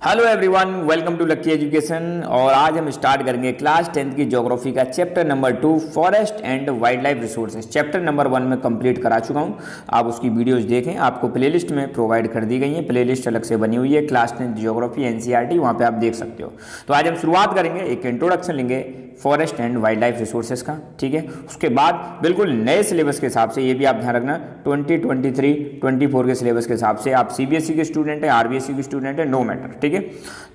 Hello everyone, welcome to lucky education. और आज हम स्टार्ट करेंगे क्लास 10th की ज्योग्राफी का chapter number 2 forest and wild life resources. Chapter number 1 में कंप्लीट करा चुका हूं, आप उसकी वीडियोस देखें, आपको प्लेलिस्ट में प्रोवाइड कर दी गई है। प्लेलिस्ट अलग से बनी हुई है, क्लास 10th ज्योग्राफी एनसीईआरटी, वहाँ पे आप देख सकते हो। तो आज हम शुरुआत करेंगे, एक इंट्रोडक्शन लेंगे forest and wild life resources का, ठीक है। उसके बाद बिल्कुल नए सिलेबस के हिसाब से, ये भी आप ध्यान रखना, 2023-24 के सिलेबस के हिसाब से, आप सीबीएसई के स्टूडेंट हैं, आरबीएसई के स्टूडेंट हैं, नो मैटर, ठीक है।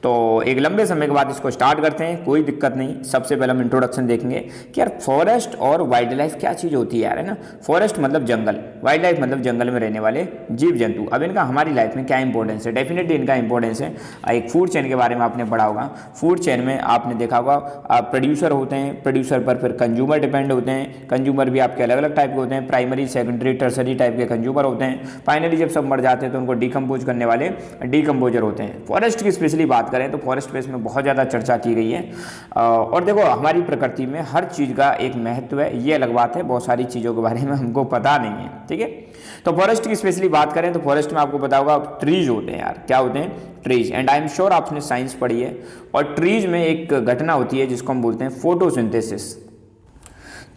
तो एक लंबे समय के बाद इसको स्टार्ट करते हैं, कोई दिक्कत नहीं। सबसे पहले हम इंट्रोडक्शन देखेंगे कि यार फॉरेस्ट और वाइल्ड लाइफ क्या चीज़ होती है यार, है ना। फॉरेस्ट मतलब जंगल, वाइल्ड लाइफ मतलब जंगल में रहने वाले जीव जंतु। अब इनका हमारी लाइफ में क्या इंपॉर्टेंस है? डेफिनेटली इनका इंपॉर्टेंस है। एक फूड चेन के बारे में आपने पढ़ा होगा। फूड चेन में आपने देखा होगा प्रोड्यूसर होते हैं, प्रोड्यूसर पर फिर कंज्यूमर डिपेंड होते हैं। कंज्यूमर भी आपके अलग अलग टाइप के होते हैं, प्राइमरी, सेकेंडरी, टर्सरी टाइप के कंज्यूमर होते हैं। फाइनली जब सब मर जाते हैं तो उनको डिकम्पोज करने वाले डिकम्पोजर होते हैं। फॉरेस्ट की स्पेशली बात करें तो फॉरेस्ट पे इसमें बहुत ज़्यादा चर्चा की गई है। और देखो, हमारी प्रकृति में हर चीज़ का एक महत्व है, ये अलग बात है, बहुत सारी चीज़ों के बारे में हमको पता नहीं है, ठीक है। तो फॉरेस्ट की स्पेशली बात करें तो फॉरेस्ट में आपको पता होगा ट्रीज होते हैं यार। क्या होते हैं? Trees. And I am sure आपने साइंस पढ़ी है। और ट्रीज में एक घटना होती है जिसको हम बोलते हैं फोटोसिंथेसिस।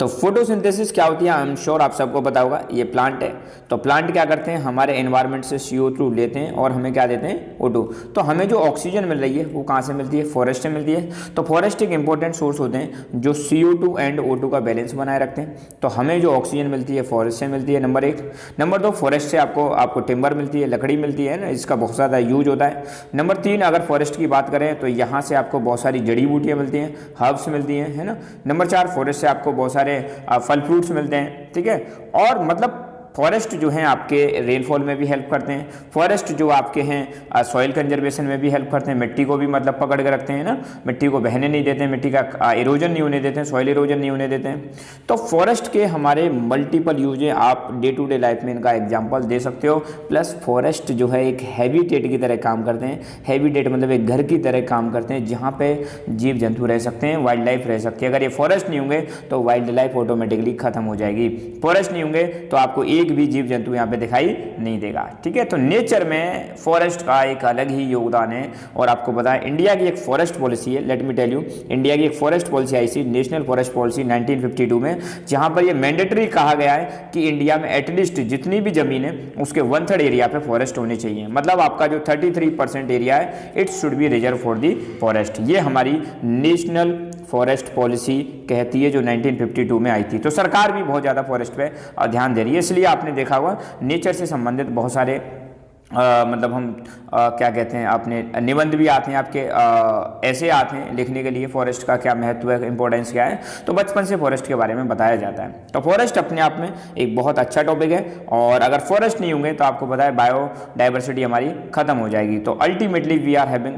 तो फोटोसिंथेसिस क्या होती है? आई एम श्योर आप सबको पता होगा। ये प्लांट है, तो प्लांट क्या करते हैं, हमारे एनवायरनमेंट से CO2 लेते हैं और हमें क्या देते हैं? O2। तो हमें जो ऑक्सीजन मिल रही है वो कहाँ से मिलती है? फॉरेस्ट से मिलती है। तो फॉरेस्ट एक इंपॉर्टेंट सोर्स होते हैं जो CO2 एंड O2 का बैलेंस बनाए रखते हैं। तो हमें जो ऑक्सीजन मिलती है फॉरेस्ट से मिलती है, नंबर 1। नंबर 2, फॉरेस्ट से आपको टिम्बर मिलती है, लकड़ी मिलती है ना, इसका बहुत ज़्यादा यूज होता है। नंबर 3, अगर फॉरेस्ट की बात करें तो यहाँ से आपको बहुत सारी जड़ी बूटियाँ मिलती हैं, हर्ब्स मिलती हैं, है ना। नंबर 4, फॉरेस्ट से आपको बहुत सारे फल फ्रूट्स मिलते हैं, ठीक है। और मतलब फॉरेस्ट जो हैं आपके रेनफॉल में भी हेल्प करते हैं। फॉरेस्ट जो आपके हैं सॉइल कंजर्वेशन में भी हेल्प करते हैं, मिट्टी को भी मतलब पकड़ के रखते हैं ना, मिट्टी को बहने नहीं देते हैं, मिट्टी का इरोजन नहीं होने देते हैं, सॉइल इरोजन नहीं होने देते हैं। तो फॉरेस्ट के हमारे मल्टीपल यूज है, आप डे टू डे लाइफ में इनका एग्जाम्पल दे सकते हो। प्लस फॉरेस्ट जो है एक हैबिटेट की तरह काम करते हैं। हैबिटेट मतलब एक घर की तरह काम करते हैं जहाँ पे जीव जंतु रह सकते हैं, वाइल्ड लाइफ रह सकती है। अगर ये फॉरेस्ट नहीं होंगे तो वाइल्ड लाइफ ऑटोमेटिकली खत्म हो जाएगी। फॉरेस्ट नहीं होंगे तो आपको एक भी जीव जंतु यहाँ पे दिखाई नहीं देगा, ठीक है। तो नेचर में फॉरेस्ट का एक अलग ही योगदान है। और आपको पता है इंडिया की एक फॉरेस्ट पॉलिसी है, let me tell you, India की एक फॉरेस्ट पॉलिसी आई थी, नेशनल फॉरेस्ट पॉलिसी 1952 में, जहां पर ये मैंडेटरी कहा गया है कि इंडिया में एटलीस्ट जितनी भी जमीन है उसके 1/3 एरिया पे फॉरेस्ट होने चाहिए। मतलब आपका जो 33% एरिया है it should be reserve for the forest. ये हमारी नेशनल फॉरेस्ट पॉलिसी कहती है जो 1952 में आई थी। तो सरकार भी बहुत ज़्यादा फॉरेस्ट पे ध्यान दे रही है। इसलिए आपने देखा होगा नेचर से संबंधित बहुत सारे मतलब हम क्या कहते हैं, आपने निबंध भी आते हैं आपके, ऐसे आते हैं लिखने के लिए फॉरेस्ट का क्या महत्व है, इंपॉर्टेंस क्या है। तो बचपन से फॉरेस्ट के बारे में बताया जाता है। तो फॉरेस्ट अपने आप में एक बहुत अच्छा टॉपिक है। और अगर फॉरेस्ट नहीं होंगे तो आपको पता है बायोडाइवर्सिटी हमारी खत्म हो जाएगी। तो ultimately we are having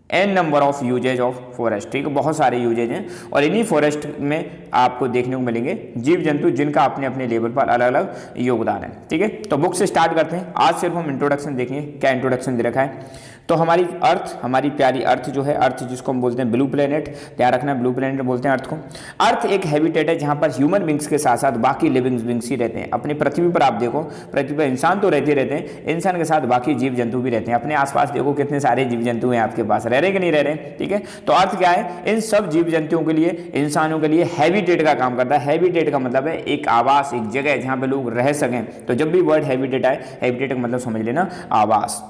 an number of uses of forest, ठीक है, बहुत सारे यूजेज हैं। और इन्हीं फॉरेस्ट में आपको देखने को मिलेंगे जीव जंतु जिनका अपने अपने लेवल पर अलग अलग योगदान है, ठीक है। तो बुक से स्टार्ट करते हैं। आज सिर्फ हम इंट्रोडक्शन देखेंगे। क्या इंट्रोडक्शन दे रखा है? तो हमारी अर्थ, हमारी प्यारी अर्थ जो है, अर्थ जिसको हम बोलते हैं ब्लू प्लेनेट, ध्यान रखना ब्लू प्लेनेट बोलते हैं अर्थ को। अर्थ एक हैबिटेट है जहाँ पर ह्यूमन बींग्स के साथ साथ बाकी लिविंग बींग्स ही रहते हैं। अपनी पृथ्वी पर आप देखो, पृथ्वी पर इंसान तो रहते हैं, इंसान के साथ बाकी जीव जंतु भी रहते हैं। अपने आसपास देखो कितने सारे जीव जंतु हैं आपके पास, रह रहे कि नहीं रह रहे, ठीक है। तो अर्थ क्या है? इन सब जीव जंतुओं के लिए, इंसानों के लिए हैबिटेट का काम करता है। हैबिटेट का मतलब है एक आवास, एक जगह जहाँ पे लोग रह सकें। तो जब भी वर्ड हैबिटेट आए, हैबिटेट का मतलब समझ लेना आवास।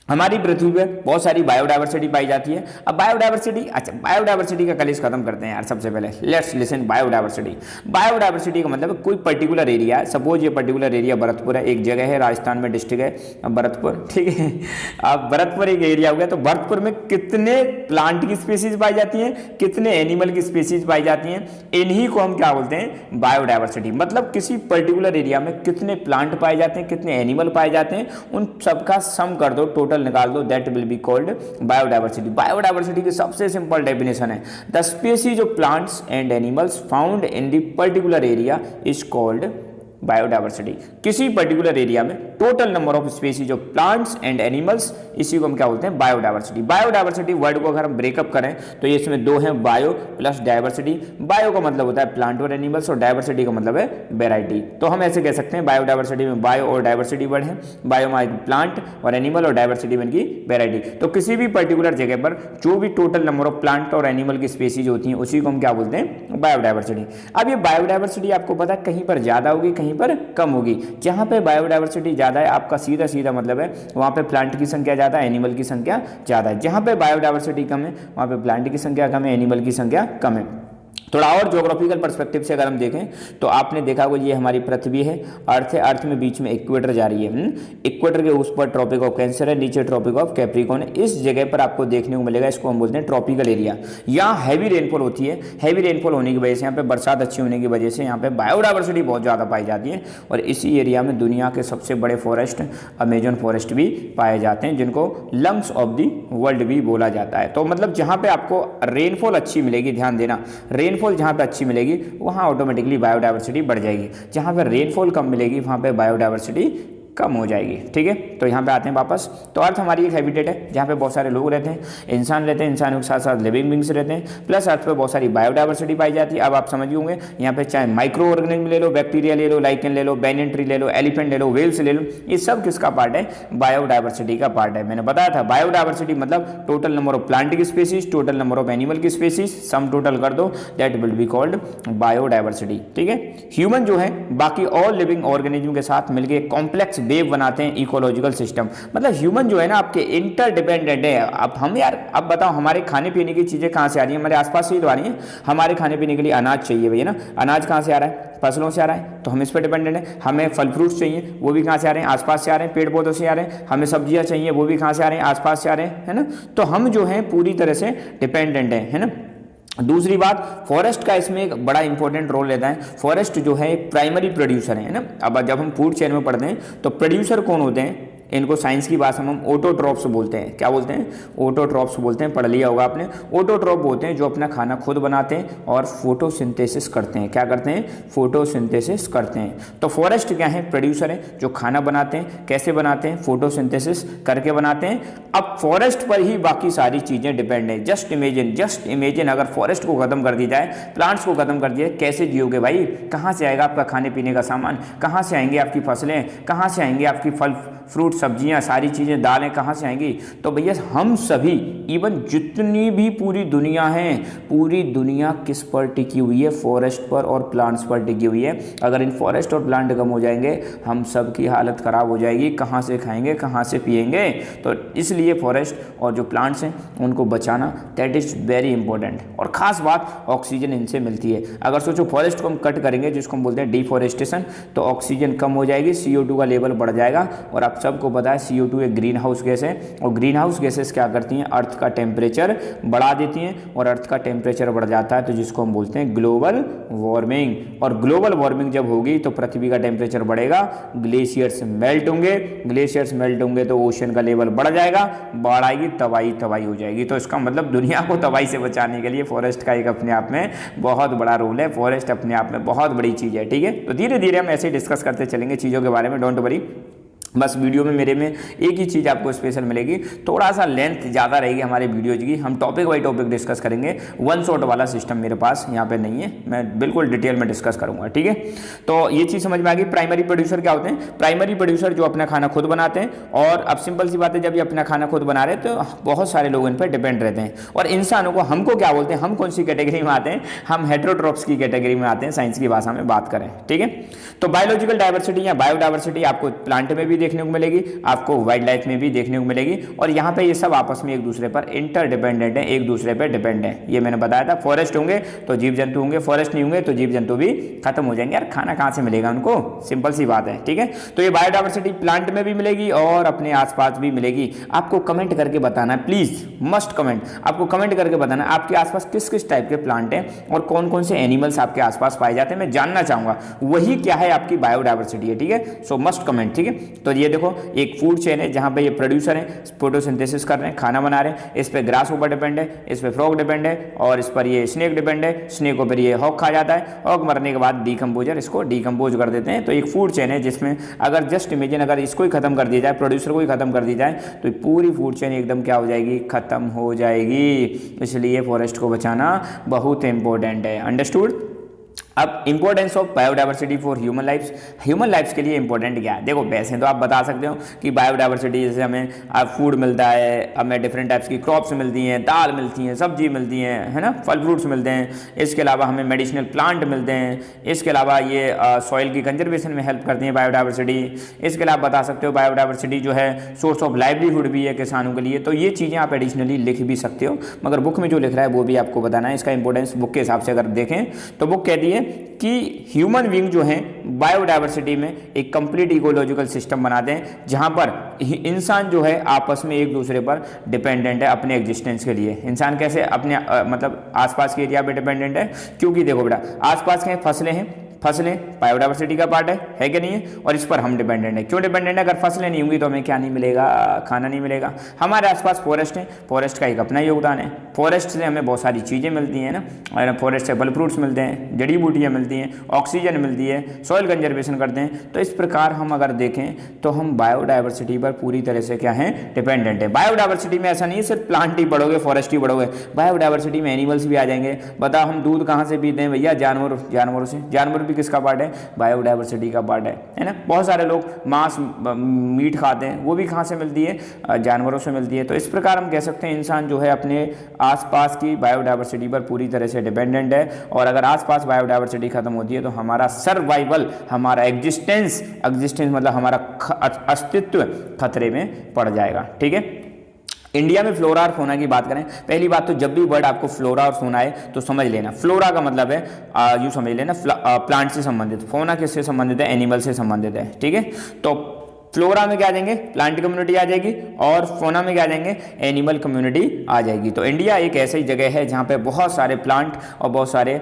हमारी पृथ्वी पे बहुत सारी बायोडाइवर्सिटी पाई जाती है। अब बायोडाइवर्सिटी, अच्छा बायोडाइवर्सिटी का कलेश खत्म करते हैं यार। सबसे पहले लेट्स लिसन बायोडाइवर्सिटी। बायोडाइवर्सिटी का मतलब कोई पर्टिकुलर एरिया है, सपोज ये पर्टिकुलर एरिया भरतपुर है, एक जगह है राजस्थान में, डिस्ट्रिक्ट है भरतपुर, ठीक है। अब भरतपुर एक एरिया हो गया, तो भरतपुर में कितने प्लांट की स्पीसीज पाई जाती हैं, कितने एनिमल की स्पीसीज पाई जाती हैं, इन्हीं को हम क्या बोलते हैं? बायोडाइवर्सिटी। मतलब किसी पर्टिकुलर एरिया में कितने प्लांट पाए जाते हैं, कितने एनिमल पाए जाते हैं, उन सबका सम कर दो, टोटल निकाल दो, that will be called biodiversity. Biodiversity की सबसे सिंपल डेफिनेशन है the species of plants and animals found in the particular area is called biodiversity. किसी पर्टिकुलर एरिया में total number of species of plants and animals, इसी को हम क्या बोलते हैं, बायोडायवर्सिटी। बायोडायवर्सिटी वर्ड को अगर हम ब्रेकअप करें तो ये इसमें दो हैं, बायो प्लस डायवर्सिटी। बायो का मतलब होता है प्लांट और एनिमल्स और डायवर्सिटी का मतलब है वेराइटी। तो हम ऐसे कह सकते हैं बायोडायवर्सिटी में बायो और डायवर्सिटी वर्ड है, बायो में प्लांट और एनिमल और डायवर्सिटी में की वेराइटी। तो किसी भी पर्टिकुलर जगह पर जो भी टोटल नंबर ऑफ प्लांट और एनिमल की स्पीसीज होती हैं उसी को हम क्या बोलते हैं, बायोडायवर्सिटी। अब ये बायोडायवर्सिटी आपको पता है कहीं पर ज्यादा होगी कहीं पर कम होगी। जहां पे बायोडायवर्सिटी ज्यादा है आपका सीधा सीधा मतलब है वहां पे प्लांट की संख्या ज्यादा है, एनिमल की संख्या ज्यादा है। जहां पे बायोडायवर्सिटी कम है वहां पे प्लांट की संख्या कम है, एनिमल की संख्या कम है। थोड़ा और ज्योग्राफिकल पर्सपेक्टिव से अगर हम देखें तो आपने देखा होगा ये हमारी पृथ्वी है, अर्थ है, अर्थ में बीच में इक्वेटर जा रही है। इक्वेटर के उस पर ट्रॉपिक ऑफ कैंसर है, नीचे ट्रॉपिक ऑफ कैप्रिकॉर्न है। इस जगह पर आपको देखने को मिलेगा, इसको हम बोलते हैं ट्रॉपिकल एरिया। यहाँ हैवी रेनफॉल होती है, हैवी रेनफॉल होने की वजह से, यहाँ पे बरसात अच्छी होने की वजह से यहाँ पे बायोडायवर्सिटी बहुत ज़्यादा पाई जाती है। और इसी एरिया में दुनिया के सबसे बड़े फॉरेस्ट अमेजन फॉरेस्ट भी पाए जाते हैं, जिनको लंग्स ऑफ द वर्ल्ड भी बोला जाता है। तो मतलब जहाँ पे आपको रेनफॉल अच्छी मिलेगी, ध्यान देना, रेनफॉल जहाँ पे अच्छी मिलेगी वहाँ ऑटोमेटिकली बायोडायवर्सिटी बढ़ जाएगी। जहाँ पे रेनफॉल कम मिलेगी वहाँ पे बायोडायवर्सिटी कम हो जाएगी। ठीक है, तो यहाँ पे आते हैं वापस। तो अर्थ हमारी एक हैबिटेट है जहाँ पे बहुत सारे लोग रहते हैं, इंसान रहते हैं, इंसानों के साथ साथ लिविंग बींग्स रहते हैं, प्लस अर्थ पे बहुत सारी बायोडायवर्सिटी पाई जाती है। अब आप समझ होंगे यहाँ पे चाहे माइक्रो ऑर्गेनिज्म ले लो, बैक्टीरिया ले लो, लाइकेन ले लो, बैनियन ट्री ले लो, एलिफेंट ले लो, वेल्स ले लो, ये सब किसका पार्ट है, बायोडायवर्सिटी का पार्ट है। मैंने बताया था बायोडायवर्सिटी मतलब टोटल नंबर ऑफ प्लांट की species, total number of animal की स्पीसीज, सम टोटल कर दो, that will be called biodiversity. ठीक है, ह्यूमन जो है बाकी ऑल लिविंग ऑर्गेनिज्म के साथ मिलकर कॉम्प्लेक्स वेव बनाते हैं, इकोलॉजिकल सिस्टम। मतलब ह्यूमन जो है ना आपके इंटरडिपेंडेंट है। अब हम यार अब बताओ हमारे खाने पीने की चीजें कहाँ से आ रही है, हमारे आसपास से ही तो आ रही है। हमारे खाने पीने के लिए अनाज चाहिए भैया ना, अनाज कहाँ से आ रहा है, फसलों से आ रहा है, तो हम इस पर डिपेंडेंट है। हमें फल फ्रूट्स चाहिए, वो भी कहाँ से आ रहे हैं, आसपास से आ रहे हैं, पेड़ पौधों से आ रहे हैं। हमें सब्जियां चाहिए, वो भी कहाँ से आ रहे हैं, आसपास से आ रहे हैं, है ना। तो हम जो है पूरी तरह से डिपेंडेंट है ना। दूसरी बात, फॉरेस्ट का इसमें एक बड़ा इंपॉर्टेंट रोल लेता है। फॉरेस्ट जो है एक प्राइमरी प्रोड्यूसर है ना। अब जब हम फूड चेन में पढ़ते हैं तो प्रोड्यूसर कौन होते हैं, इनको साइंस की भाषा में हम ऑटोट्रॉप्स बोलते हैं। क्या बोलते हैं, ऑटोट्रॉप्स बोलते हैं, पढ़ लिया होगा आपने। ऑटोट्रॉप होते हैं जो अपना खाना खुद बनाते हैं और फोटोसिंथेसिस करते हैं। क्या करते हैं, फोटोसिंथेसिस करते हैं। तो फॉरेस्ट क्या है, प्रोड्यूसर है जो खाना बनाते हैं। कैसे बनाते हैं, फोटोसिंथेसिस करके बनाते हैं। अब फॉरेस्ट पर ही बाकी सारी चीजें डिपेंड है। जस्ट इमेजिन अगर फॉरेस्ट को खत्म कर दी जाए, प्लांट्स को खत्म कर दिया, कैसे जियोगे भाई, कहाँ से आएगा आपका खाने पीने का सामान, कहाँ से आएंगे आपकी फसलें, कहाँ से आएंगे आपकी फल फ्रूट सब्जियां, सारी चीज़ें, दालें कहाँ से आएंगी। तो भैया हम सभी, इवन जितनी भी पूरी दुनिया है, पूरी दुनिया किस पर टिकी हुई है, फॉरेस्ट पर और प्लांट्स पर टिकी हुई है। अगर इन फॉरेस्ट और प्लांट कम हो जाएंगे हम सब की हालत ख़राब हो जाएगी। कहाँ से खाएंगे, कहाँ से पिएंगे। तो इसलिए फॉरेस्ट और जो प्लांट्स हैं उनको बचाना दैट इज़ वेरी इंपॉर्टेंट। और ख़ास बात, ऑक्सीजन इनसे मिलती है। अगर सोचो फॉरेस्ट को हम कट करेंगे, जिसको हम बोलते हैं डिफॉरेस्टेशन, तो ऑक्सीजन कम हो जाएगी, CO2 का लेवल बढ़ जाएगा। और आप सबको पता है CO2 एक ग्रीन हाउस गैस है, और ग्रीन हाउस गैसेस क्या करती हैं, अर्थ का टेम्परेचर बढ़ा देती हैं। और अर्थ का टेम्परेचर बढ़ जाता है तो जिसको हम बोलते हैं ग्लोबल वार्मिंग। और ग्लोबल वार्मिंग जब होगी तो पृथ्वी का टेम्परेचर बढ़ेगा, ग्लेशियर्स मेल्ट होंगे, ग्लेशियर्स मेल्ट होंगे तो ओशन का लेवल बढ़ जाएगा, बाढ़ आएगी, तबाही हो जाएगी। तो इसका मतलब दुनिया को तबाही से बचाने के लिए फॉरेस्ट का एक अपने आप में बहुत बड़ा रोल है। फॉरेस्ट अपने आप में बहुत बड़ी चीज़ है। ठीक है, तो धीरे धीरे हम ऐसे ही डिस्कस करते चलेंगे चीज़ों के बारे में, डोंट वरी। बस वीडियो में मेरे में एक ही चीज़ आपको स्पेशल मिलेगी, थोड़ा सा लेंथ ज़्यादा रहेगी हमारे वीडियोज की। हम टॉपिक बाई टॉपिक डिस्कस करेंगे, वन शॉट वाला सिस्टम मेरे पास यहाँ पे नहीं है, मैं बिल्कुल डिटेल में डिस्कस करूँगा। ठीक है, तो ये चीज़ समझ में आ गई। प्राइमरी प्रोड्यूसर क्या होते हैं, प्राइमरी प्रोड्यूसर जो अपना खाना खुद बनाते हैं। और अब सिंपल सी बात है, जब ये अपना खाना खुद बना रहे हैं तो बहुत सारे लोग इन पर डिपेंड रहते हैं। और इंसानों को हमको क्या बोलते हैं, हम कौन सी कैटेगरी में आते हैं, हम हेटेरोट्रॉप्स की कैटेगरी में आते हैं, साइंस की भाषा में बात करें। ठीक है, तो बायोलॉजिकल डाइवर्सिटी या बायोडाइवर्सिटी आपको प्लांट में भी देखने को मिलेगी, आपको वाइल्ड लाइफ में भी देखने को मिलेगी। और यहाँ पे ये सब आपस में एक दूसरे पर इंटरडिपेंडेंट है, एक दूसरे पर डिपेंड है। ये मैंने बताया था, फॉरेस्ट होंगे तो जीव जंतु होंगे, फॉरेस्ट नहीं होंगे तो जीव जंतु भी खत्म हो जाएंगे। यार खाना कहाँ से मिलेगा उनको, सिंपल सी बात है। ठीक है, तो ये बायोडाइवर्सिटी प्लांट में भी मिलेगी और अपने आसपास भी मिलेगी। आपको कमेंट करके बताना है, प्लीज मस्ट कमेंट, आपको कमेंट करके बताना है आपके आसपास किस किस टाइप के प्लांट हैं और कौन कौन से एनिमल्स आपके आसपास पाए जाते हैं। मैं जानना चाहूंगा वही क्या है आपकी बायोडाइवर्सिटी है। ठीक है, सो मस्ट कमेंट। ठीक है, तो ये देखो एक फूड चेन है जहाँ पे ये प्रोड्यूसर है, फोटोसिंथेसिस कर रहे हैं, खाना बना रहे हैं, इस पे ग्रास ऊपर डिपेंड है, इस पे फ्रॉग डिपेंड है और इस पर ये स्नेक डिपेंड है, स्नेक को फिर ये हॉक खा जाता है, हॉक मरने के बाद डीकम्पोजर इसको डीकम्पोज कर देते हैं। तो एक फूड चेन है जिसमें अगर जस्ट इमेजिन अगर इसको ही खत्म कर दिया जाए, प्रोड्यूसर को ही खत्म कर दी जाए तो पूरी फूड चेन एकदम क्या हो जाएगी, खत्म हो जाएगी। इसलिए फॉरेस्ट को बचाना बहुत इंपॉर्टेंट है। अंडरस्टूड। अब importance of biodiversity for human lifes के लिए इंपॉर्टेंट क्या है? देखो वैसे तो आप बता सकते हो कि बायोडाइवर्सिटी जैसे हमें फूड मिलता है, हमें डिफरेंट टाइप्स की क्रॉप्स मिलती हैं, दाल मिलती हैं, सब्जी मिलती हैं, है ना, फल फ्रूट्स मिलते हैं, इसके अलावा हमें मेडिसिनल प्लांट मिलते हैं, इसके अलावा ये सॉइल की कंजर्वेशन में हेल्प करती है बायोडाइवर्सिटी। इसके अलावा बता सकते हो बायोडाइवर्सिटी जो है सोर्स ऑफ लाइवलीहुड भी है किसानों के लिए। तो ये चीज़ें आप एडिशनली लिख भी सकते हो, मगर बुक में जो लिख रहा है वो भी आपको बताना है। इसका इंपॉर्टेंस बुक के हिसाब से अगर देखें तो बुक कहती है कि ह्यूमन बीइंग जो है बायोडाइवर्सिटी में एक कंप्लीट इकोलॉजिकल सिस्टम बनाते हैं जहां पर इंसान जो है आपस में एक दूसरे पर डिपेंडेंट है अपने एग्जिस्टेंस के लिए। इंसान कैसे अपने मतलब आसपास के एरिया पे डिपेंडेंट है, क्योंकि देखो बेटा आसपास के फसलें बायोडाइवर्सिटी का पार्ट है कि नहीं है, और इस पर हम डिपेंडेंट है। क्यों डिपेंडेंट है? अगर फसलें नहीं होंगी तो हमें क्या नहीं मिलेगा, खाना नहीं मिलेगा। हमारे आसपास फॉरेस्ट है, फॉरेस्ट का एक अपना योगदान है, फॉरेस्ट से हमें बहुत सारी चीज़ें मिलती हैं ना, और फॉरेस्ट से फल फ्रूट्स मिलते हैं, जड़ी बूटियाँ मिलती हैं, ऑक्सीजन मिलती है, सॉइल कंजर्वेशन करते हैं। तो इस प्रकार हम अगर देखें तो हम बायोडाइवर्सिटी पर पूरी तरह से क्या है, डिपेंडेंट है। बायोडाइवर्सिटी में ऐसा नहीं है सिर्फ प्लांट ही पढ़ोगे, फॉरेस्ट ही पढ़ोगे, बायोडाइवर्सिटी में एनिमल्स भी आ जाएंगे। बताओ हम दूध कहाँ से पीते हैं भैया? जानवरों से। जानवर भी किसका पार्ट है? बायोडाइवर्सिटी का पार्ट है ना। बहुत सारे लोग मांस मीट खाते हैं, वो भी कहाँ से मिलती है? जानवरों से मिलती है। तो इस प्रकार हम कह सकते हैं इंसान जो है अपने आसपास की बायोडाइवर्सिटी पर पूरी तरह से डिपेंडेंट है, और अगर आसपास बायोडाइवर्सिटी खत्म होती है तो हमारा सर्वाइवल, हमारा एग्जिस्टेंस मतलब हमारा अस्तित्व खतरे में पड़ जाएगा। ठीक है। इंडिया में फ्लोरा और फोना की बात करें, पहली बात तो जब भी वर्ड आपको फ्लोरा और फोना है तो समझ लेना फ्लोरा का मतलब है यूँ समझ लेना प्लांट से संबंधित, फोना किससे संबंधित है? एनिमल से संबंधित है। ठीक है। तो फ्लोरा में क्या आ जाएंगे? प्लांट कम्युनिटी आ जाएगी, और फोना में क्या आ जाएंगे? एनिमल कम्युनिटी आ जाएगी। तो इंडिया एक ऐसी जगह है जहाँ पे बहुत सारे प्लांट और बहुत सारे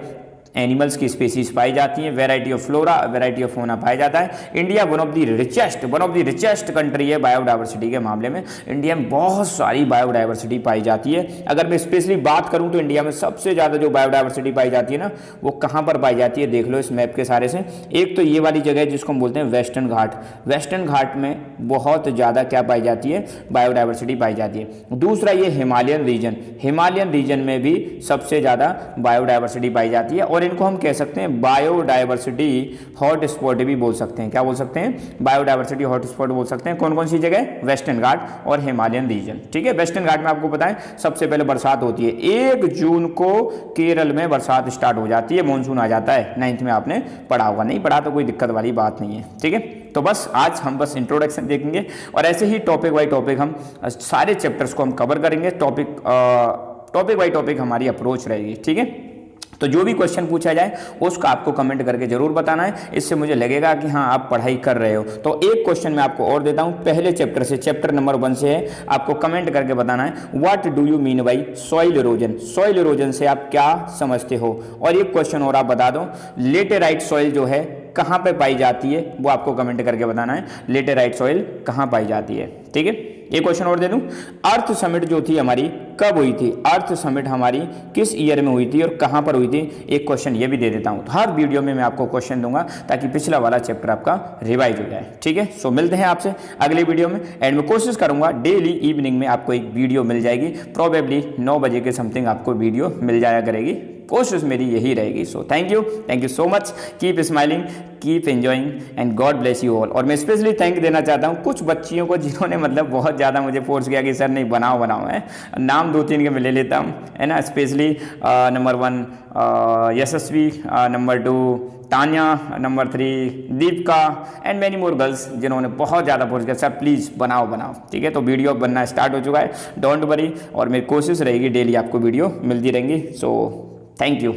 एनिमल्स की स्पीसीज पाई जाती हैं, variety of flora variety of फोना पाया जाता है। India one of the richest country है बायोडाइवर्सिटी के मामले में। इंडिया में बहुत सारी बायोडाइवर्सिटी पाई जाती है। अगर मैं स्पेशली बात करूं तो इंडिया में सबसे ज़्यादा जो बायोडाइवर्सिटी पाई जाती है ना, वो कहाँ पर पाई जाती है? देख लो इस मैप के सारे से। एक तो ये वाली जगह है जिसको हम बोलते हैं वेस्टर्न घाट। वेस्टर्न घाट में बहुत ज़्यादा क्या पाई जाती है? बायोडाइवर्सिटी पाई जाती है। दूसरा ये हिमालयन रीजन में भी सबसे ज़्यादा बायोडाइवर्सिटी पाई जाती है, और इनको हम कह सकते हैं बायोडाइवर्सिटी हॉटस्पॉट भी बोल सकते हैं। क्या बोल सकते हैं? बायोडाइवर्सिटी हॉटस्पॉट बोल सकते हैं। कौन कौन सी जगह? वेस्टर्न घाट और हिमालयन रीजन। ठीक है। वेस्टर्न घाट में आपको पता है सबसे पहले बरसात होती है 1 जून को, केरल में बरसात स्टार्ट हो जाती है, मानसून आ जाता है। 9th में आपने पढ़ा होगा, नहीं पढ़ा तो कोई दिक्कत वाली बात नहीं है। ठीक है। तो बस आज हम बस इंट्रोडक्शन देखेंगे, और ऐसे ही टॉपिक बाई टॉपिक हम सारे चैप्टर्स को हम कवर करेंगे। टॉपिक बाई टॉपिक हमारी अप्रोच रहेगी। ठीक है। तो जो भी क्वेश्चन पूछा जाए उसका आपको कमेंट करके जरूर बताना है, इससे मुझे लगेगा कि हाँ आप पढ़ाई कर रहे हो। तो एक क्वेश्चन मैं आपको और देता हूँ पहले चैप्टर से, चैप्टर नंबर 1 से है, आपको कमेंट करके बताना है what do you mean by soil erosion. Soil erosion से आप क्या समझते हो? और एक क्वेश्चन और आप बता दो, लेटेराइट सॉइल जो है कहाँ पे पाई जाती है, वो आपको कमेंट करके बताना है लेटेराइट सॉइल कहाँ पाई जाती है। ठीक है। एक क्वेश्चन और दे दूं, अर्थ समिट जो थी हमारी कब हुई थी? अर्थ समिट हमारी किस ईयर में हुई थी और कहां पर हुई थी? एक क्वेश्चन ये भी दे देता हूं। तो हर वीडियो में मैं आपको क्वेश्चन दूंगा ताकि पिछला वाला चैप्टर आपका रिवाइज हो जाए। ठीक है। सो मिलते हैं आपसे अगले वीडियो में, एंड मैं कोशिश करूंगा डेली इवनिंग में आपको एक वीडियो मिल जाएगी, प्रोबेबली 9 बजे के समथिंग आपको वीडियो मिल जाया करेगी, कोशिश मेरी यही रहेगी। सो thank you so much, keep smiling, keep enjoying, and God bless you all. और मैं स्पेशली थैंक देना चाहता हूँ कुछ बच्चियों को जिन्होंने मतलब बहुत ज़्यादा मुझे फोर्स किया कि सर नहीं बनाओ है। नाम 2-3 के मैं ले लेता हूँ, है ना। Specially number 1 Yashasvi, number 2 Tanya, number 3 Deepika, and many more girls जिन्होंने बहुत ज़्यादा फोर्स किया सर प्लीज़ बनाओ। ठीक है। तो वीडियो बनना स्टार्ट हो चुका है, डोंट वरी, और मेरी कोशिश रहेगी डेली आपको वीडियो मिलती रहेंगी। So thank you.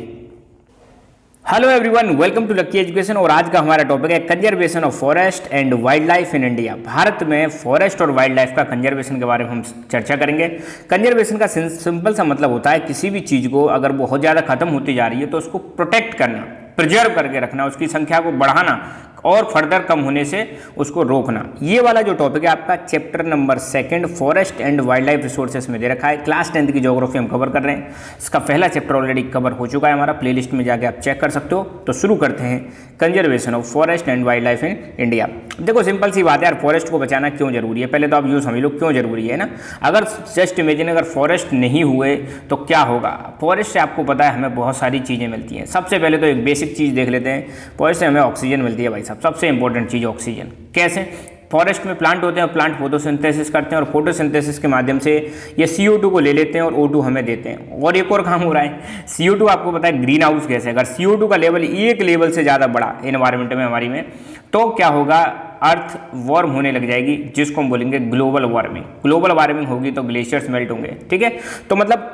Hello everyone, welcome to lucky education. और आज का हमारा टॉपिक है conservation of forest and wildlife in India. Bharat में फॉरेस्ट और वाइल्ड लाइफ का कंजर्वेशन के बारे में हम चर्चा करेंगे। कंजर्वेशन का सिंपल सा मतलब होता है किसी भी चीज़ को अगर बहुत ज़्यादा खत्म होती जा रही है तो उसको प्रोटेक्ट करना, प्रिजर्व करके रखना, उसकी संख्या को बढ़ाना, और फर्दर कम होने से उसको रोकना। ये वाला जो टॉपिक है आपका chapter number 2 forest and wildlife resources में दे रखा है। क्लास 10th की ज्योग्राफी हम कवर कर रहे हैं। इसका पहला चैप्टर ऑलरेडी कवर हो चुका है हमारा, प्लेलिस्ट में जाके आप चेक कर सकते हो। तो शुरू करते हैं, conservation of forest and wildlife in India. देखो सिंपल सी बात है यार, फॉरेस्ट को बचाना क्यों जरूरी है, पहले तो आप यूँ समझ लो क्यों जरूरी है ना। अगर जस्ट इमेजिन अगर फॉरेस्ट नहीं हुए तो क्या होगा। फॉरेस्ट से आपको पता है हमें बहुत सारी चीज़ें मिलती हैं। सबसे पहले तो एक बेसिक चीज़ देख लेते हैं, फॉरेस्ट से हमें ऑक्सीजन मिलती है भाई साहब, सबसे इंपॉर्टेंट चीज़ ऑक्सीजन। कैसे? फॉरेस्ट में प्लांट होते हैं और प्लांट फोटोसिंथेसिस करते हैं और फोटोसिंथेसिस के माध्यम से ये CO2 को ले लेते हैं और O2 हमें देते हैं। और एक और काम हो रहा है, CO2 आपको पता है ग्रीन हाउस गैस है। अगर CO2 का लेवल एक लेवल से ज़्यादा बढ़ा एनवायरनमेंट में हमारी में, तो क्या होगा, अर्थ वार्म होने लग जाएगी, जिसको हम बोलेंगे ग्लोबल वार्मिंग। ग्लोबल वार्मिंग होगी तो ग्लेशियर्स मेल्ट होंगे। ठीक है, तो मतलब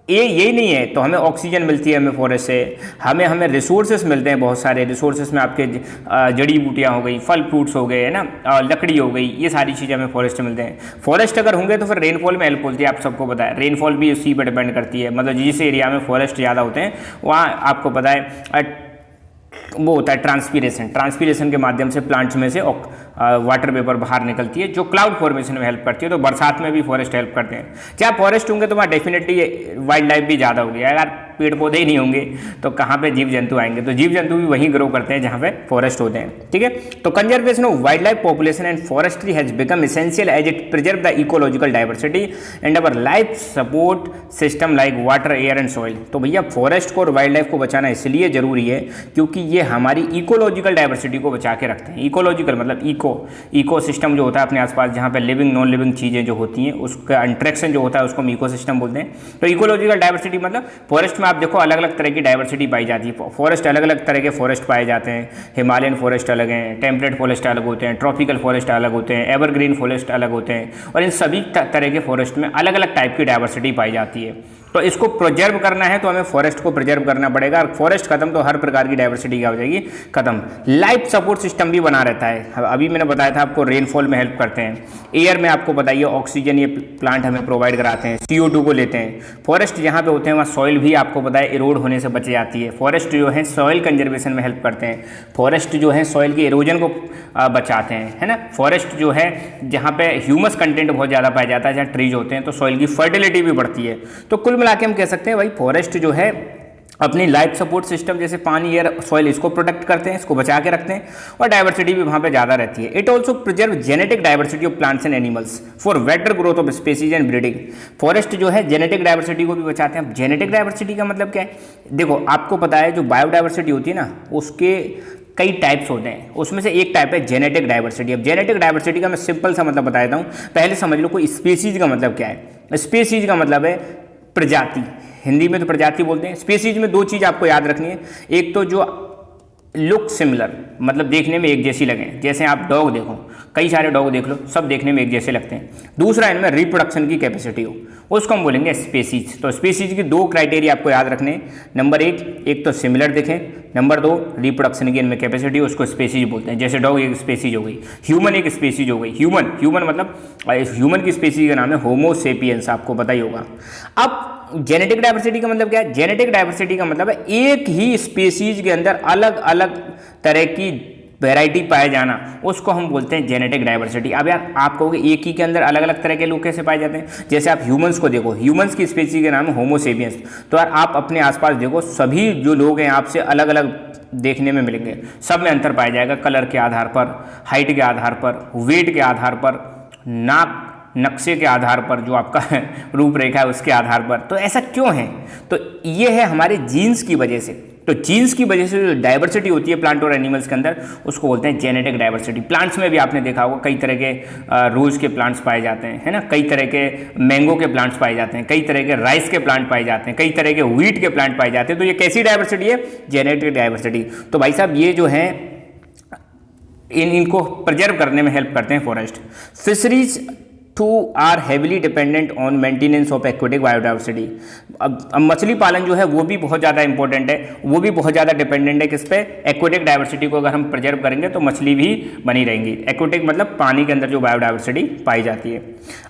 ये यही नहीं है। तो हमें ऑक्सीजन मिलती है हमें फॉरेस्ट से, हमें रिसोर्सेस मिलते हैं बहुत सारे। रिसोर्सेस में आपके जड़ी बूटियाँ हो गई, फल फ्रूट्स हो गए, है ना, लकड़ी हो गई, ये सारी चीज़ें हमें फॉरेस्ट से मिलते हैं। फॉरेस्ट अगर होंगे तो फिर रेनफॉल में हेल्प होती है, आप सबको पता है। रेनफॉल भी उसी पर डिपेंड करती है, मतलब जिस एरिया में फॉरेस्ट ज़्यादा होते हैं वहाँ आपको पता है वो होता है ट्रांसपीरेशन के माध्यम से प्लांट्स में से वाटर वेपर बाहर निकलती है, जो क्लाउड फॉर्मेशन में हेल्प करती है। तो बरसात में भी फॉरेस्ट हेल्प करते हैं। जहाँ फॉरेस्ट होंगे तो वहाँ डेफिनेटली वाइल्ड लाइफ भी ज़्यादा होगी। अगर पेड़ पौधे ही नहीं होंगे तो कहाँ पे जीव जंतु आएंगे। तो जीव जंतु भी वहीं ग्रो करते हैं जहाँ पे फॉरेस्ट होते हैं। ठीक है, तो conservation of wildlife population and forestry has become essential as it preserve the ecological diversity and our life support system like water, air and soil. तो भैया फॉरेस्ट को और वाइल्ड लाइफ को बचाना इसलिए जरूरी है क्योंकि ये हमारी इकोलॉजिकल डाइवर्सिटी को बचा के रखते हैं। इकोलॉजिकल मतलब इको सिस्टम जो होता है अपने आसपास, जहाँ पे लिविंग नॉन लिविंग चीज़ें जो होती हैं उसका इंटरेक्शन जो होता है उसको हम इको सिस्टम बोलते हैं। तो इकोलॉजिकल डाइवर्सिटी मतलब फॉरेस्ट में आप देखो अलग अलग तरह की डाइवर्सिटी पाई जाती है। फॉरेस्ट अलग अलग तरह के फॉरेस्ट पाए जाते हैं। हिमालयन फॉरेस्ट अलग हैं, टेम्परेट फॉरेस्ट अलग होते हैं, ट्रॉपिकल फॉरेस्ट अलग होते हैं, एवरग्रीन फॉरेस्ट अलग होते हैं। और इन सभी तरह के फॉरेस्ट में अलग अलग टाइप की डाइवर्सिटी पाई जाती है। तो इसको प्रिजर्व करना है तो हमें फॉरेस्ट को प्रिजर्व करना पड़ेगा। और फॉरेस्ट खत्म तो हर प्रकार की डाइवर्सिटी क्या हो जाएगी, खत्म। लाइफ सपोर्ट सिस्टम भी बना रहता है। अभी मैंने बताया था आपको रेनफॉल में हेल्प करते हैं। एयर में आपको बताइए ऑक्सीजन ये प्लांट हमें प्रोवाइड कराते हैं, CO2 को लेते हैं। फॉरेस्ट जहाँ पे होते हैं वहाँ सॉइल भी आपको पता है इरोड होने से बच जाती है। फॉरेस्ट जो है सॉइल कंजर्वेशन में हेल्प करते हैं। फॉरेस्ट जो है सॉइल के इरोजन को बचाते हैं, है ना। फॉरेस्ट जो है जहाँ पे ह्यूमस कंटेंट बहुत ज़्यादा पाया जाता है, जहाँ ट्रीज होते हैं तो सॉइल की फर्टिलिटी भी बढ़ती है। तो कुल मिला के हम कह सकते हैं भाई फॉरेस्ट जो है अपनी लाइफ सपोर्ट सिस्टम जैसे पानी, एयर, सॉइल इसको प्रोटेक्ट करते हैं, इसको बचा के रखते हैं। और डाइवर्सिटी भी वहाँ पे ज़्यादा रहती है। It also preserve genetic diversity of plants and animals for better growth of species and breeding. Forest जो है जेनेटिक डाइवर्सिटी को भी बचाते हैं। अब जेनेटिक डाइवर्सिटी का मतलब क्या है, देखो आपको पता है जो बायोडाइवर्सिटी होती है ना उसके कई टाइप्स होते हैं, उसमें से एक टाइप है जेनेटिक डाइवर्सिटी। अब जेनेटिक डाइवर्सिटी का मैं सिंपल सा मतलब बता देता हूँ। पहले समझ लो कोई स्पीसीज का मतलब क्या है। स्पीसीज का मतलब है प्रजाति, हिंदी में तो प्रजाति बोलते हैं। स्पीसीज में दो चीज़ आपको याद रखनी है, एक तो जो लुक सिमिलर मतलब देखने में एक जैसी लगे, जैसे आप डॉग देखो, कई सारे डॉग देख लो सब देखने में एक जैसे लगते हैं। दूसरा इनमें रिप्रोडक्शन की कैपेसिटी हो, उसको हम बोलेंगे स्पीसीज। तो स्पीसीज की दो क्राइटेरिया आपको याद रखने हैं। नंबर एक तो सिमिलर दिखें, नंबर 2 रिप्रोडक्शन की इनमें कैपेसिटी हो, उसको स्पीसीज बोलते हैं। जैसे डॉग एक स्पीसीज हो गई, ह्यूमन एक स्पीसीज हो गई। ह्यूमन मतलब ह्यूमन की स्पीसीज का नाम है होमो सेपियंस, आपको पता ही होगा। अब जेनेटिक डाइवर्सिटी का मतलब क्या है, जेनेटिक डाइवर्सिटी का मतलब है एक ही स्पीसीज के अंदर अलग अलग तरह की वैरायटी पाए जाना, उसको हम बोलते हैं जेनेटिक डाइवर्सिटी। अब यार आप कहोगे एक ही के अंदर अलग अलग तरह के लोग कैसे पाए जाते हैं, जैसे आप ह्यूमंस को देखो, ह्यूमंस की स्पीसीज का नाम है होमो सेपियंस। तो यार आप अपने आसपास देखो सभी जो लोग हैं आपसे अलग अलग देखने में मिलेंगे, सब में अंतर पाया जाएगा, कलर के आधार पर, हाइट के आधार पर, वेट के आधार पर, नाक नक्शे के आधार पर, जो आपका रूपरेखा है उसके आधार पर। तो ऐसा क्यों है, तो ये है हमारे जीन्स की वजह से। तो जीन्स की वजह से जो डाइवर्सिटी होती है प्लांट और एनिमल्स के अंदर उसको बोलते हैं जेनेटिक डाइवर्सिटी। प्लांट्स में भी आपने देखा होगा कई तरह के रोज के प्लांट्स पाए जाते हैं, है ना, कई तरह के मैंगो के प्लांट्स पाए जाते हैं, कई तरह के राइस के प्लांट पाए जाते हैं, कई तरह के व्हीट के प्लांट पाए जाते हैं। तो ये कैसी डाइवर्सिटी है, जेनेटिक डाइवर्सिटी। तो भाई साहब ये जो है इनको प्रिजर्व करने में हेल्प करते हैं forest. Fisheries too are heavily dependent on maintenance of aquatic biodiversity. अब मछली पालन जो है वो भी बहुत ज़्यादा इंपॉर्टेंट है, वो भी बहुत ज़्यादा डिपेंडेंट है किस पे, एक्वेटिक डाइवर्सिटी को अगर हम प्रिजर्व करेंगे तो मछली भी बनी रहेंगी। एक्वेटिक मतलब पानी के अंदर जो बायोडाइवर्सिटी पाई जाती है।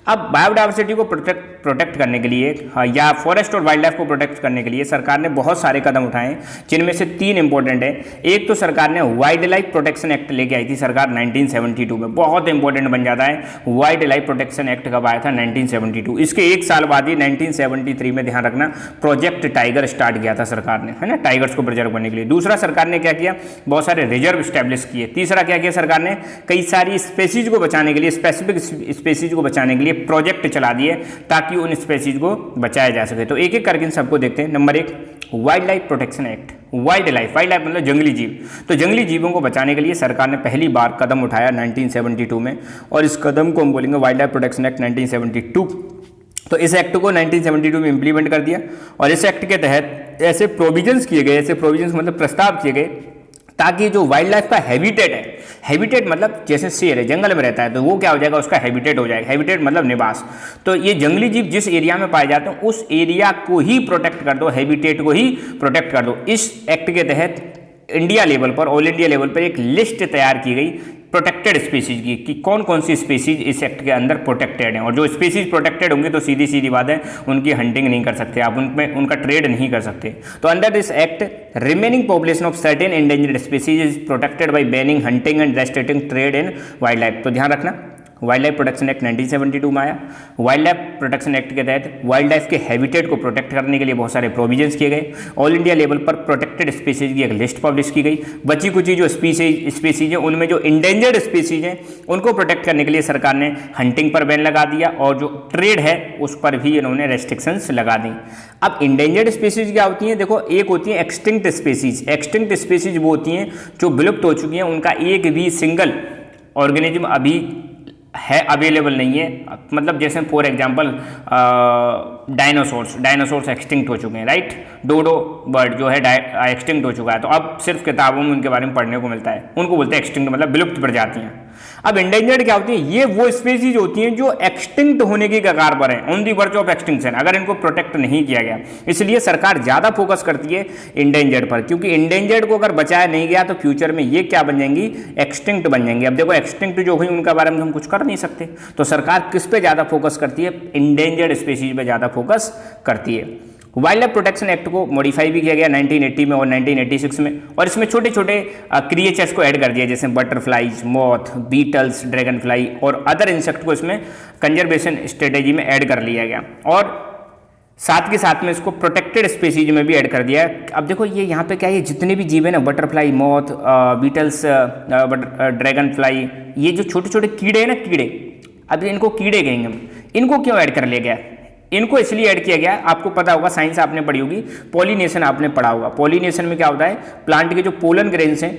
अब बायोडाइवर्सिटी को प्रोटेक्ट करने के लिए या फॉरेस्ट और वाइल्ड लाइफ को प्रोटेक्ट करने के लिए सरकार ने बहुत सारे कदम उठाए हैं, जिनमें से 3 इंपॉर्टेंट है। एक तो सरकार ने वाइल्ड लाइफ प्रोटेक्शन एक्ट लेके आई थी सरकार 1972 में, बहुत इंपॉर्टेंट बन जाता है। वाइल्ड लाइफ प्रोटेक्शन एक्ट कब आया था? 1972। इसके एक साल बाद ही 1973 में, ध्यान रखना, प्रोजेक्ट टाइगर स्टार्ट किया था सरकार ने, है ना, टाइगर्स को प्रिजर्व करने के लिए। दूसरा सरकार ने क्या किया, बहुत सारे रिजर्व स्टैब्लिश किए। तीसरा क्या किया सरकार ने, कई सारी स्पेसीज को बचाने के लिए, स्पेसिफिक स्पेसीज को बचाने के लिए प्रोजेक्ट चला दिए ताकि उन स्पेसीज को बचाया जा सके। तो एक एक करके इन सबको देखते हैं। Number 1, wild life protection act. Wild life मतलब जंगली जीव, तो जंगली जीवों को बचाने के लिए सरकार ने पहली बार कदम उठाया 1972 में, और इस कदम को हम बोलेंगे वाइल्ड लाइफ प्रोटेक्शन एक्ट 1972। तो इस एक्ट को 1972 में इम्प्लीमेंट कर दिया, और इस एक्ट के तहत ऐसे प्रोविजंस किए गए, ऐसे प्रोविजंस मतलब प्रस्ताव किए गए ताकि जो वाइल्ड लाइफ का हैबिटेट है, हैबिटेट मतलब जैसे शेर है जंगल में रहता है तो वो क्या हो जाएगा, उसका हैबिटेट हो जाएगा। हैबिटेट मतलब निवास। तो ये जंगली जीव जिस एरिया में पाए जाते हैं उस एरिया को ही प्रोटेक्ट कर दो, हैबिटेट को ही प्रोटेक्ट कर दो। इस एक्ट के तहत इंडिया लेवल पर, ऑल इंडिया लेवल पर एक लिस्ट तैयार की गई प्रोटेक्टेड स्पीसीज की, कि कौन कौन सी स्पीसीज इस एक्ट के अंदर प्रोटेक्टेड हैं। और जो स्पीसीज प्रोटेक्टेड होंगे तो सीधी सीधी बात है, उनकी हंटिंग नहीं कर सकते आप, उनमें उनका ट्रेड नहीं कर सकते। तो under this act remaining population of certain endangered species is protected by banning hunting and restricting trade in wild life. तो ध्यान रखना, वाइल्ड लाइफ प्रोटेक्शन एक्ट 1972 में आया। वाइल्ड लाइफ प्रोटेक्शन एक्ट के तहत वाइल्ड लाइफ के हैबिटेट को protect करने के लिए बहुत सारे प्रोविजंस किए गए। ऑल इंडिया लेवल पर प्रोटेक्टेड स्पीसीज की एक लिस्ट पब्लिश की गई। बची कुची जो स्पीसीज है उनमें जो इंडेंजर्ड स्पीसीज हैं उनको प्रोटेक्ट करने के लिए सरकार ने हंटिंग पर बैन लगा दिया, और जो ट्रेड है उस पर भी इन्होंने रेस्ट्रिक्शंस लगा दी। अब इंडेंजर्ड स्पीसीज क्या होती हैं? देखो, एक होती है एक्सटिंक्ट स्पीसीज। एक्सटिंक्ट स्पीसीज वो होती हैं जो विलुप्त हो चुकी हैं, उनका एक भी सिंगल ऑर्गेनिज्म अभी है अवेलेबल नहीं है। मतलब जैसे फॉर एग्जांपल डायनासोर्स एक्सटिंक्ट हो चुके हैं, राइट। डोडो बर्ड जो है एक्सटिंक्ट हो चुका है, तो अब सिर्फ किताबों में उनके बारे में पढ़ने को मिलता है, उनको बोलते हैं एक्सटिंक्ट, मतलब विलुप्त प्रजातियां। अब इंडेंजर्ड क्या होती है? ये वो स्पीसीज होती हैं जो एक्सटिंक्ट होने की कगार पर हैं, on the verge of extinction, अगर इनको प्रोटेक्ट नहीं किया गया। इसलिए सरकार ज़्यादा फोकस करती है इंडेंजर्ड पर, क्योंकि इंडेंजर्ड को अगर बचाया नहीं गया तो फ्यूचर में ये क्या बन जाएंगी, एक्सटिंक्ट बन जाएंगी। अब देखो, एक्सटिंक्ट जो हुई उनका बारे में हम कुछ कर नहीं सकते, तो सरकार किस पे ज़्यादा फोकस करती है? इंडेंजर्ड स्पीसीज पे ज़्यादा फोकस करती है। वाइल्ड लाइफ प्रोटेक्शन एक्ट को मॉडिफाई भी किया गया 1980 में और 1986 में, और इसमें छोटे छोटे क्रिएचर्स को ऐड कर दिया, जैसे butterflies, moth, beetles, dragonfly और अदर इंसेक्ट को इसमें कंजर्वेशन स्ट्रेटेजी में ऐड कर लिया गया, और साथ के साथ में इसको प्रोटेक्टेड स्पीसीज में भी ऐड कर दिया। अब देखो, ये यहाँ पे क्या है, जितने भी जीव है ना, butterfly, moth, beetles, dragonfly, ये जो छोटे छोटे कीड़े हैं ना, कीड़े, अब इनको कीड़े कहेंगे हम, इनको क्यों ऐड कर लिया गया? इनको इसलिए ऐड किया गया, आपको पता होगा, साइंस आपने पढ़ी होगी, पॉलिनेशन आपने पढ़ा होगा। पॉलिनेशन में क्या होता है, प्लांट के जो पोलन ग्रेन्स हैं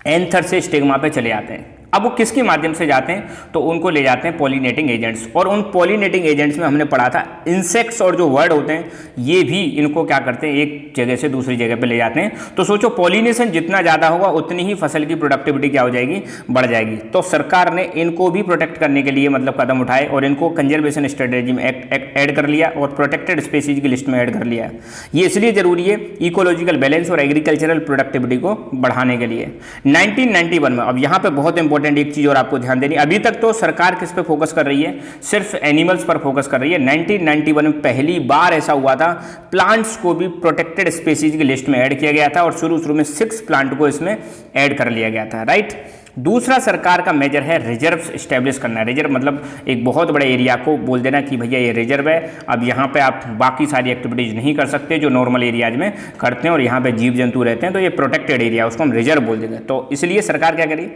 एंथर से स्टिग्मा पे चले आते हैं। अब वो किसके माध्यम से जाते हैं? तो उनको ले जाते हैं पॉलिनेटिंग एजेंट्स, और उन पॉलिनेटिंग एजेंट्स में हमने पढ़ा था इंसेक्ट्स और जो वर्ड होते हैं ये भी इनको क्या करते हैं, एक जगह से दूसरी जगह पे ले जाते हैं। तो सोचो, पॉलिनेशन जितना ज़्यादा होगा उतनी ही फसल की प्रोडक्टिविटी क्या हो जाएगी, बढ़ जाएगी। तो सरकार ने इनको भी प्रोटेक्ट करने के लिए मतलब कदम उठाए, और इनको कंजर्वेशन स्ट्रेटेजी में ऐड कर लिया, और प्रोटेक्टेड स्पीसीज की लिस्ट में ऐड कर लिया। ये इसलिए जरूरी है इकोलॉजिकल बैलेंस और एग्रीकल्चरल प्रोडक्टिविटी को बढ़ाने के लिए। 1991 में, अब यहाँ पे बहुत इंपॉर्टेंट एक चीज और आपको ध्यान देनी, अभी तक तो सरकार किस पे फोकस कर रही है, सिर्फ एनिमल्स पर फोकस कर रही है। 1991 में पहली बार ऐसा हुआ था, प्लांट्स को भी प्रोटेक्टेड स्पीसीज की लिस्ट में ऐड किया गया था, और शुरू में 6 प्लांट को इसमें ऐड कर लिया गया था, राइट। दूसरा सरकार का मेजर है रिजर्व स्टैब्लिश करना। रिजर्व मतलब एक बहुत बड़े एरिया को बोल देना कि भैया ये रिजर्व है, अब यहाँ पे आप बाकी सारी एक्टिविटीज नहीं कर सकते जो नॉर्मल एरियाज में करते हैं, और यहाँ पे जीव जंतु रहते हैं, तो ये प्रोटेक्टेड एरिया, उसको हम रिजर्व बोल देंगे। तो इसलिए सरकार क्या करी,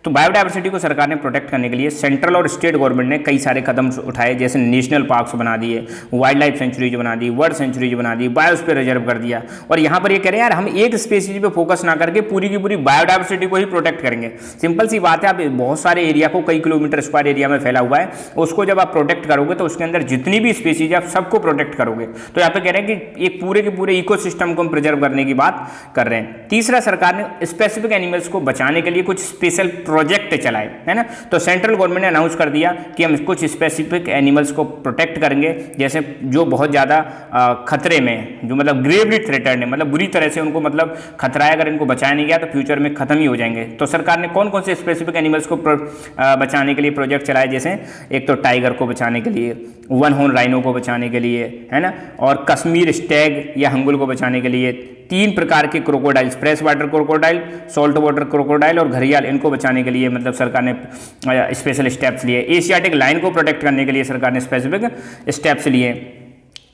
तो बायोडाइवर्सिटी को सरकार ने प्रोटेक्ट करने के लिए सेंट्रल और स्टेट गवर्नमेंट ने कई सारे कदम उठाए, जैसे नेशनल पार्क्स बना दिए, वाइल्ड लाइफ सेंचुरीज बना दी, वर्ल्ड सेंचुरीज बना दी, बायोस्फीयर रिजर्व कर दिया। और यहाँ पर ये कह रहे हैं यार हम एक स्पीसीज पे फोकस ना करके पूरी की पूरी बायोडाइवर्सिटी को ही प्रोटेक्ट करेंगे। सिंपल सी बात है, आप बहुत सारे एरिया को, कई किलोमीटर स्क्वायर एरिया में फैला हुआ है, उसको जब आप प्रोटेक्ट करोगे तो उसके अंदर जितनी भी स्पीसीज है आप सबको प्रोटेक्ट करोगे। तो यहाँ पे कह रहे हैं कि एक पूरे के पूरे इकोसिस्टम को हम प्रिजर्व करने की बात कर रहे हैं। तीसरा, सरकार ने स्पेसिफिक एनिमल्स को बचाने के लिए कुछ स्पेशल प्रोजेक्ट चलाए, है ना। तो सेंट्रल गवर्नमेंट ने अनाउंस कर दिया कि हम कुछ स्पेसिफिक एनिमल्स को प्रोटेक्ट करेंगे, जैसे जो बहुत ज़्यादा खतरे में, जो मतलब ग्रेवली थ्रेटेड है, मतलब बुरी तरह से उनको मतलब खतरा है, अगर इनको बचाया नहीं गया तो फ्यूचर में खत्म ही हो जाएंगे। तो सरकार ने कौन कौन से स्पेसिफिक एनिमल्स को बचाने के लिए प्रोजेक्ट चलाए, जैसे एक तो टाइगर को बचाने के लिए, वन हॉर्न राइनो को बचाने के लिए, है ना, और कश्मीर स्टैग या हंगुल को बचाने के लिए, 3 प्रकार के crocodiles, fresh water crocodile, salt water crocodile और घड़ियाल, इनको बचाने के लिए मतलब सरकार ने स्पेशल स्टेप्स लिए। एशियाटिक लाइन को प्रोटेक्ट करने के लिए सरकार ने स्पेसिफिक स्टेप्स लिए।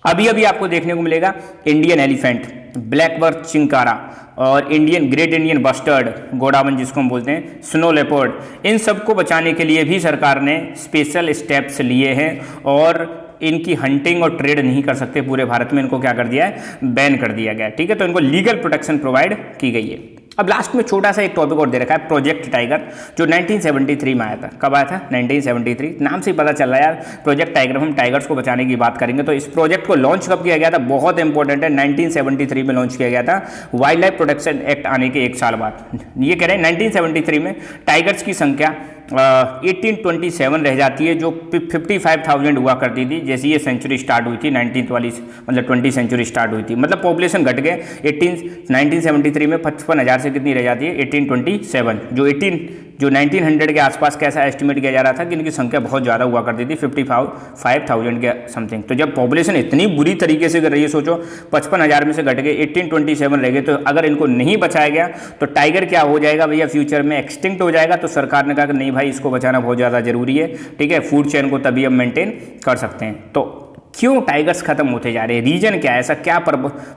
अभी अभी आपको देखने को मिलेगा इंडियन एलिफेंट, ब्लैक बर्थ चिंकारा और Indian great Indian bustard, Godawan जिसको हम बोलते हैं, स्नो लेपर्ड, इन सबको बचाने के लिए भी सरकार ने स्पेशल स्टेप्स लिए हैं और इनकी हंटिंग और ट्रेड नहीं कर सकते पूरे भारत में, इनको क्या कर दिया है, बैन कर दिया गया है। ठीक है, तो इनको लीगल प्रोटेक्शन प्रोवाइड की गई है। अब लास्ट में छोटा सा एक टॉपिक और दे रखा है, प्रोजेक्ट टाइगर, जो 1973 में आया था। कब आया था? 1973। नाम से ही पता चल रहा है यार, प्रोजेक्ट टाइगर, हम टाइगर्स को बचाने की बात करेंगे। तो इस प्रोजेक्ट को लॉन्च कब किया गया था? बहुत इंपॉर्टेंट है, 1973 में लॉन्च किया गया था, वाइल्ड लाइफ प्रोटेक्शन एक्ट आने के 1 साल बाद। ये कह रहे हैं 1973 में टाइगर्स की संख्या 1827 रह जाती है, जो 55,000 हुआ करती थी जैसे ये सेंचुरी स्टार्ट हुई थी, 19th वाली मतलब 20th सेंचुरी स्टार्ट हुई थी। मतलब पॉपुलेशन घट गए 1973 में 55,000 से कितनी रह जाती है, 1827, जो 1900 के आसपास कैसा एस्टिमेट किया जा रहा था कि इनकी संख्या बहुत ज़्यादा हुआ करती थी, 55,000 के समथिंग। तो जब पॉपुलेशन इतनी बुरी तरीके से कर रही है, सोचो 55,000 में से घट गए 1827 रह गए, तो अगर इनको नहीं बचाया गया तो टाइगर क्या हो जाएगा भैया, फ्यूचर में एक्सटिंक्ट हो जाएगा। तो सरकार ने कहा कि नहीं भाई, इसको बचाना बहुत ज़्यादा जरूरी है। ठीक है, फूड चेन को तभी हम मेंटेन कर सकते हैं। तो क्यों टाइगर्स खत्म होते जा रहे हैं, रीजन क्या है, ऐसा क्या